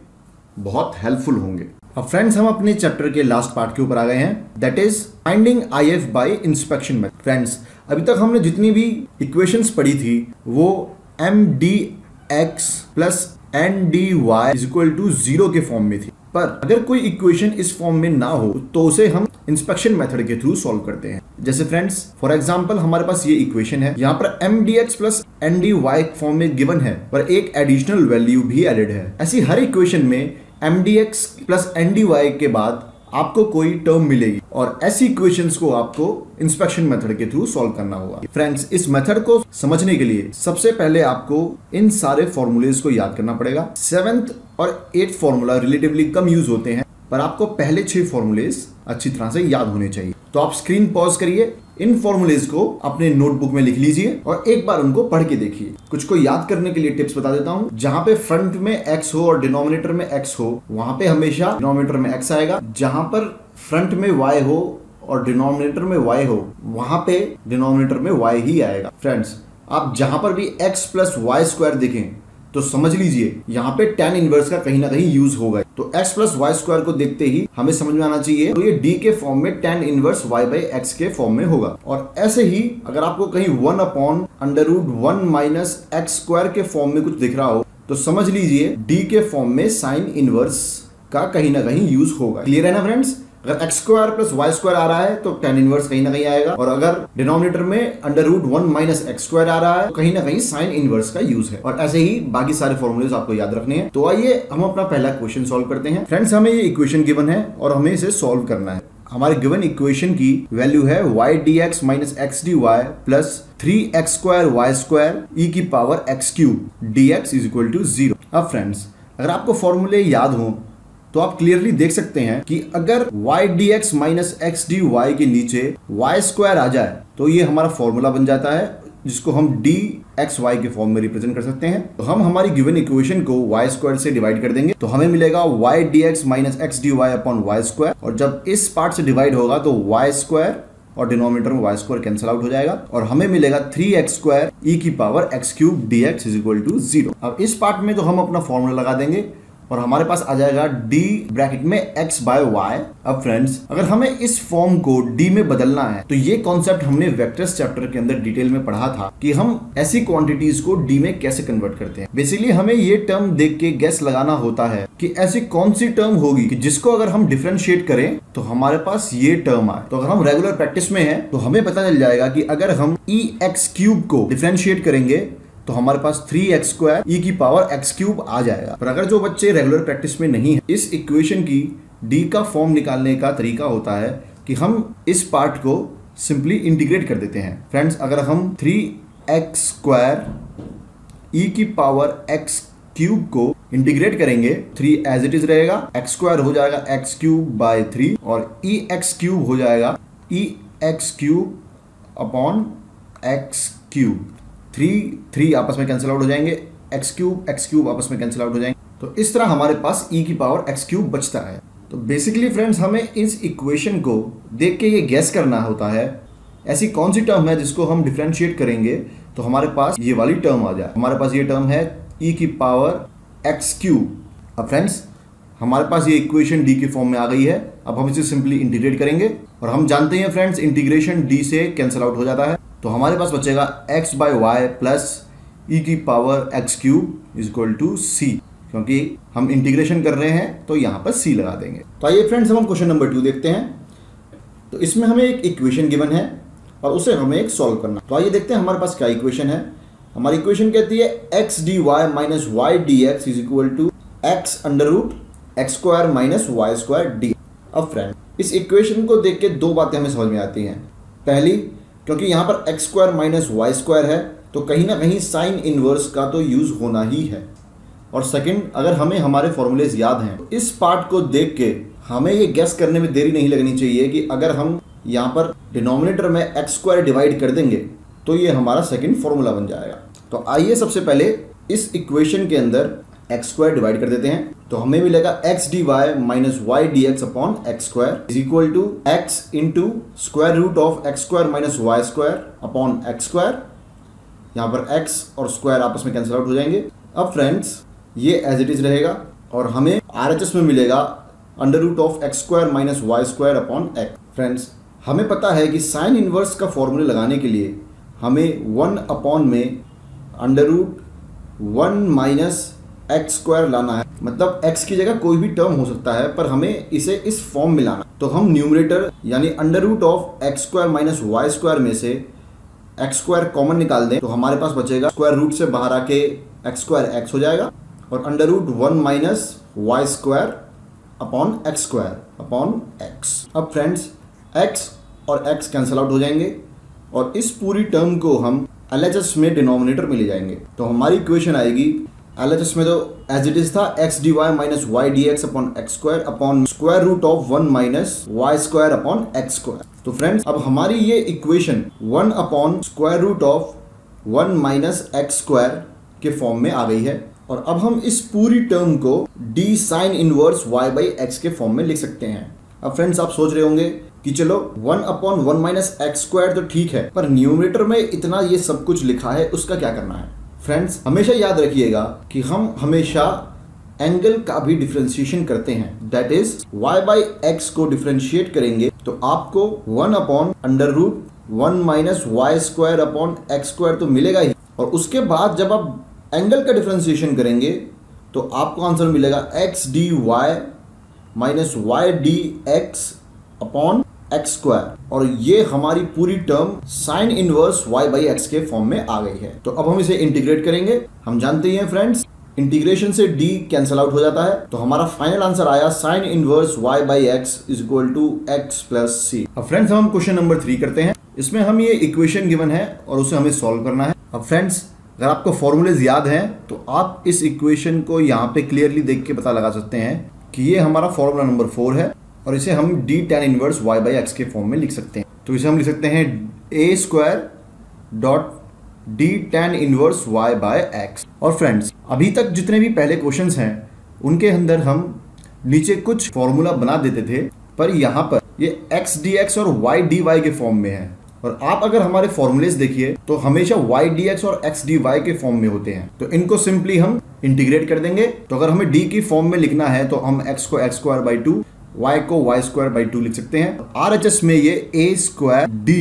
बहुत हेल्पफुल होंगे। अब फ्रेंड्स, हम अपने चैप्टर के लास्ट पार्ट के ऊपर आ गए हैं, that is finding IF bye inspection method. Friends, अभी तक हमने जितनी भी इक्वेशंस पढ़ी थी वो mdx plus ndy is equal to 0 के फॉर्म में थी, पर अगर कोई इक्वेशन इस फॉर्म में ना हो तो उसे हम इंस्पेक्शन मेथड के थ्रू सॉल्व करते हैं। जैसे फ्रेंड्स, फॉर एग्जांपल हमारे पास ये इक्वेशन है, यहाँ पर mdx प्लस ndy फॉर्म में गिवन है पर एक एडिशनल वैल्यू भी एडेड है। ऐसी हर इक्वेशन में mdx प्लस ndy के बाद आपको कोई टर्म मिलेगी और ऐसी इक्वेशंस को आपको इंस्पेक्शन मेथड के थ्रू सॉल्व करना होगा। फ्रेंड्स, इस मेथड को समझने के लिए सबसे पहले आपको इन सारे फॉर्मूलेज को याद करना पड़ेगा। 7th और 8th फॉर्मूला रिलेटिवली कम यूज होते हैं, पर आपको पहले 6 फॉर्मूलेज अच्छी तरह से याद होने चाहिए। तो आप स्क्रीन पॉज करिए, इन फॉर्मूलेज को अपने नोटबुक में लिख लीजिए और एक बार उनको पढ़ के देखिए। कुछ को याद करने के लिए टिप्स बता देता हूं। जहां पे फ्रंट में x हो और डिनोमिनेटर में x हो, वहां पे हमेशा डिनोमिनेटर में x आएगा। जहां पर फ्रंट में y हो और डिनोमिनेटर में y हो, वहां पे डिनोमिनेटर में y ही आएगा। फ्रेंड्स, आप जहां पर भी x प्लस वाई स्क्वायर देखें तो समझ लीजिए यहाँ पे tan इनवर्स का कहीं ना कहीं यूज होगा। तो x प्लस वाई स्क्वायर को देखते ही हमें समझ में आना चाहिए तो ये d के फॉर्म में tan inverse y by x के फॉर्म में होगा। और ऐसे ही अगर आपको कहीं 1/√1 माइनस एक्स स्क्वायर के फॉर्म में कुछ दिख रहा हो तो समझ लीजिए d के फॉर्म में साइन इनवर्स का कहीं ना कहीं यूज होगा। क्लियर है ना फ्रेंड्स? अगर x square plus y square आ रहा है तो tan इनवर्स कहीं ना कहीं आएगा, और अगर डिनोमिनेटर में √1 माइनस एक्स स्क्वायर आ रहा है तो कहीं ना कहीं साइन इनवर्स का यूज है। और ऐसे ही बाकी सारे फॉर्मूलेज आपको याद रखने हैं। तो आइए हम अपना पहला क्वेश्चन सॉल्व करते हैं। फ्रेंड्स, हमें ये इक्वेशन गिवन है और हमें इसे सॉल्व करना है। हमारे गिवन इक्वेशन की वैल्यू है y dx minus x dy plus 3x square Y square e की power x cube dx is equal to 0। अब फ्रेंड्स, अगर आपको फॉर्मूले याद हो तो आप क्लियरली देख सकते हैं कि अगर y dx minus x dy के नीचे y स्क्वायर आ जाए तो ये हमारा फॉर्मूला बन जाता है, जिसको हम dxy के फॉर्म में रिप्रेजेंट कर सकते हैं। तो हम हमारी गिवन इक्वेशन को y स्क्वायर से डिवाइड कर देंगे तो हमें मिलेगा y dx minus x dy upon y square, और जब इस पार्ट से डिवाइड होगा तो y स्क्वायर और डिनोमिनेटर में y स्क्वायर कैंसिल आउट हो जाएगा और हमें मिलेगा 3x स्क्वायर e की power x cube dx is equal to 0। अब इस पार्ट में तो हम अपना फॉर्मूला लगा देंगे और हमारे पास आ जाएगा d ब्रैकेट में x बाय y। अब फ्रेंड्स अगर हमें इस फॉर्म को d में बदलना है तो ये कॉन्सेप्ट हमने वेक्टर्स चैप्टर के अंदर डिटेल में पढ़ा था कि हम ऐसी क्वांटिटीज को d में कैसे कन्वर्ट करते हैं। बेसिकली हमें ये टर्म देख के गेस लगाना होता है कि ऐसी कौन सी टर्म होगी कि जिसको अगर हम डिफरेंशिएट करें तो हमारे पास ये टर्म आए। तो अगर हम रेगुलर प्रैक्टिस में हैं तो हमें पता चल जाएगा कि अगर हम ex क्यूब को डिफरेंशिएट करेंगे तो हमारे पास 3x स्क्वायर e की पावर x क्यूब आ जाएगा। पर अगर जो बच्चे रेगुलर प्रैक्टिस में नहीं है, इस इक्वेशन की d का फॉर्म निकालने का तरीका होता है कि हम इस पार्ट को सिंपली इंटीग्रेट कर देते हैं। फ्रेंड्स अगर हम 3x स्क्वायर e की पावर x क्यूब को इंटीग्रेट करेंगे, 3 एज इट इज रहेगा, x स्क्वायर हो जाएगा x क्यूब बाय 3 और ex क्यूब हो जाएगा ex cube upon x cube. 3 आपस में कैंसिल आउट हो जाएंगे, x क्यूब आपस में कैंसिल आउट हो जाएंगे। तो इस तरह हमारे पास e की पावर x क्यूब बचता है। तो बेसिकली फ्रेंड्स हमें इस इक्वेशन को देख के ये गैस करना होता है ऐसी कौन सी टर्म है जिसको हम डिफरेंशिएट करेंगे तो हमारे पास ये वाली टर्म आ जाए। हमारे पास ये टर्म है e की पावर x क्यूब। अब फ्रेंड्स हमारे पास ये इक्वेशन d के फॉर्म में आ गई है। अब हम इसे सिंपली इंटीग्रेट करेंगे और हम जानते हैं फ्रेंड्स इंटीग्रेशन d से कैंसिल आउट हो जाता है। तो हमारे पास बचेगा x by y plus e की power x cube is equal to c। क्योंकि हम इंटीग्रेशन कर रहे हैं तो यहाँ पर c लगा देंगे। तो आइए फ्रेंड्स हम क्वेश्चन नंबर 2 देखते हैं। तो इसमें हमें एक इक्वेशन गिवन है और उसे हमें एक सॉल्व करना। तो आइए देखते हैं हमारे पास क्या इक्वेशन है। हमारी इक्वेशन कहती है x dy माइनस y dx is equal to x under root x square minus y square d. अब फ्रेंड इस इक्वेशन को देख के दो बातें हमें समझ में आती हैं। पहली, क्योंकि यहाँ पर x square minus y square है तो कहीं ना कहीं साइन इनवर्स का तो यूज होना ही है। और सेकंड, अगर हमें हमारे फॉर्मूलेज याद हैं तो इस पार्ट को देख के हमें ये गेस करने में देरी नहीं लगनी चाहिए कि अगर हम यहाँ पर डिनोमिनेटर में x स्क्वायर डिवाइड कर देंगे तो ये हमारा सेकंड फॉर्मूला बन जाएगा। तो आइए सबसे पहले इस इक्वेशन के अंदर x स्क्वायर डिवाइड कर देते हैं। तो हमें मिलेगा x dy minus y D x upon x square is equal to x into square root of x square minus y square upon x square. यहाँ पर x और स्क्वायर आपस में कैंसिल आउट हो जाएंगे। अब फ्रेंड्स ये एज इट इज रहेगा और हमें RHS में मिलेगा under root of x square minus y square upon x. Friends हमें पता है कि साइन इनवर्स का फॉर्मूला लगाने के लिए हमें 1 अपॉन में under root 1 minus x square लाना है। मतलब x की जगह कोई भी टर्म हो सकता है पर हमें इसे इस फॉर्म में लाना। तो हम न्यूमरेटर यानी under root of x square minus y square में से एक्स स्क्वायर कॉमन निकाल दें तो हमारे पास बचेगा स्क्वायर रूट से बाहर आके एक्स स्क्वायर एक्स हो जाएगा और under root 1 minus y square upon x square upon x. अब फ्रेंड्स x और x कैंसिल आउट हो जाएंगे और इस पूरी टर्म को हम LHS में डिनोमिनेटर में ले जाएंगे। तो हमारी इक्वेशन आएगी LHS में तो एज इट इज था x dy minus y D x upon x square upon square root of 1 minus y square upon x square. तो फ्रेंड्स अब हमारी ये equation 1 upon square root of 1 minus x square के form में आ गई है। और अब हम इस पूरी टर्म को d sign inverse y by x के फॉर्म में लिख सकते हैं। अब फ्रेंड्स आप सोच रहे होंगे कि चलो 1 अपॉन 1 माइनस एक्स स्क्वायर तो ठीक है पर न्यूमरेटर में इतना ये सब कुछ लिखा है उसका क्या करना है। फ्रेंड्स हमेशा याद रखिएगा कि हम हमेशा एंगल का भी डिफरेंशिएशन करते हैं। That is y by x को डिफरेंशिएट करेंगे तो आपको 1 upon under root 1 minus y square upon x square तो मिलेगा ही। और उसके बाद जब आप एंगल का डिफरेंशिएशन करेंगे तो आपको आंसर मिलेगा x dy minus y D x upon x square. और ये हमारी पूरी term sine inverse y by x के फॉर्म में आ गई है। तो अब हम इसे इंटीग्रेट करेंगे। हम जानते हैं फ्रेंड्स इंटीग्रेशन से d कैंसिल आउट हो जाता है तो हमारा फाइनल आंसर आया sine inverse y by x is equal to x plus c. अब फ्रेंड्स हम क्वेश्चन नंबर 3 करते हैं। इसमें हम ये इक्वेशन गिवन है और उसे हमें सॉल्व करना है। अब फ्रेंड्स अगर आपको फॉर्मूलेज याद हैं तो आप इस इक्वेशन को यहाँ पे क्लियरली देख के पता लगा सकते हैं कि ये हमारा फॉर्मूला नंबर 4 है और इसे हम d tan inverse y by x के फॉर्म में लिख सकते हैं। तो इसे हम लिख सकते हैं a square dot d tan inverse y by x. और फ्रेंड्स, अभी तक जितने भी पहले क्वेश्चंस हैं उनके अंदर हम नीचे कुछ फॉर्मूला बना देते थे, पर यहाँ पर ये x dx और y dy के फॉर्म में है। और आप अगर हमारे फॉर्मूलेस देखिए तो हमेशा y dx और x dy के फॉर्म में होते हैं। तो इनको सिंपली हम इंटीग्रेट कर देंगे। तो अगर हमें d की फॉर्म में लिखना है तो हम x को x स्क्वायर बाई 2, y को y स्क्वायर बाई 2 लिख सकते हैं। RHS में ये a square d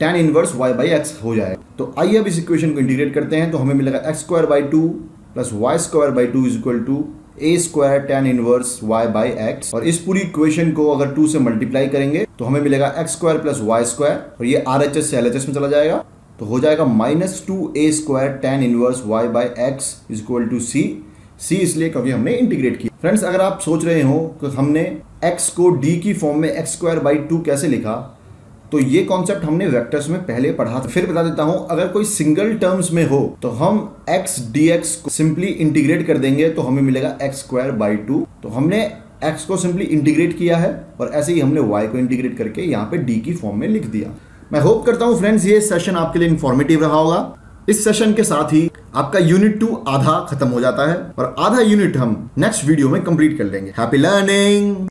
tan inverse y by x हो जाए। तो आइए अब इस इक्वेशन को इंटीग्रेट करते हैं। तो हमें मिलेगा x square by 2 plus y square by 2 is equal to a square tan inverse y by x. और इस पूरी इक्वेशन को अगर 2 से मल्टीप्लाई करेंगे तो हमें मिलेगा x square plus y square, और ये RHS से LHS में चला जाएगा तो हो जाएगा -2a square tan inverse y by x is equal to c इसलिए क्योंकि हमने इंटीग्रेट किया। फ्रेंड्स, अगर आप सोच रहे हो कि हमने x को d की फॉर्म में x स्क्वायर बाई 2 कैसे लिखा, तो ये कॉन्सेप्ट हमने वेक्टर्स में पहले पढ़ा था। फिर बता देता हूं, अगर कोई सिंगल टर्म्स में हो तो हम x dx को सिंपली इंटीग्रेट कर देंगे तो हमें मिलेगा x स्क्वायर बाई 2। तो हमने x को सिंपली इंटीग्रेट किया है और ऐसे ही हमने y को इंटीग्रेट करके यहाँ पे d की फॉर्म में लिख दिया। मैं होप करता हूँ फ्रेंड्स ये सेशन आपके लिए इंफॉर्मेटिव रहा होगा। इस सेशन के साथ ही आपका यूनिट 2 आधा खत्म हो जाता है और आधा यूनिट हम नेक्स्ट वीडियो में कंप्लीट कर लेंगे। Happy learning.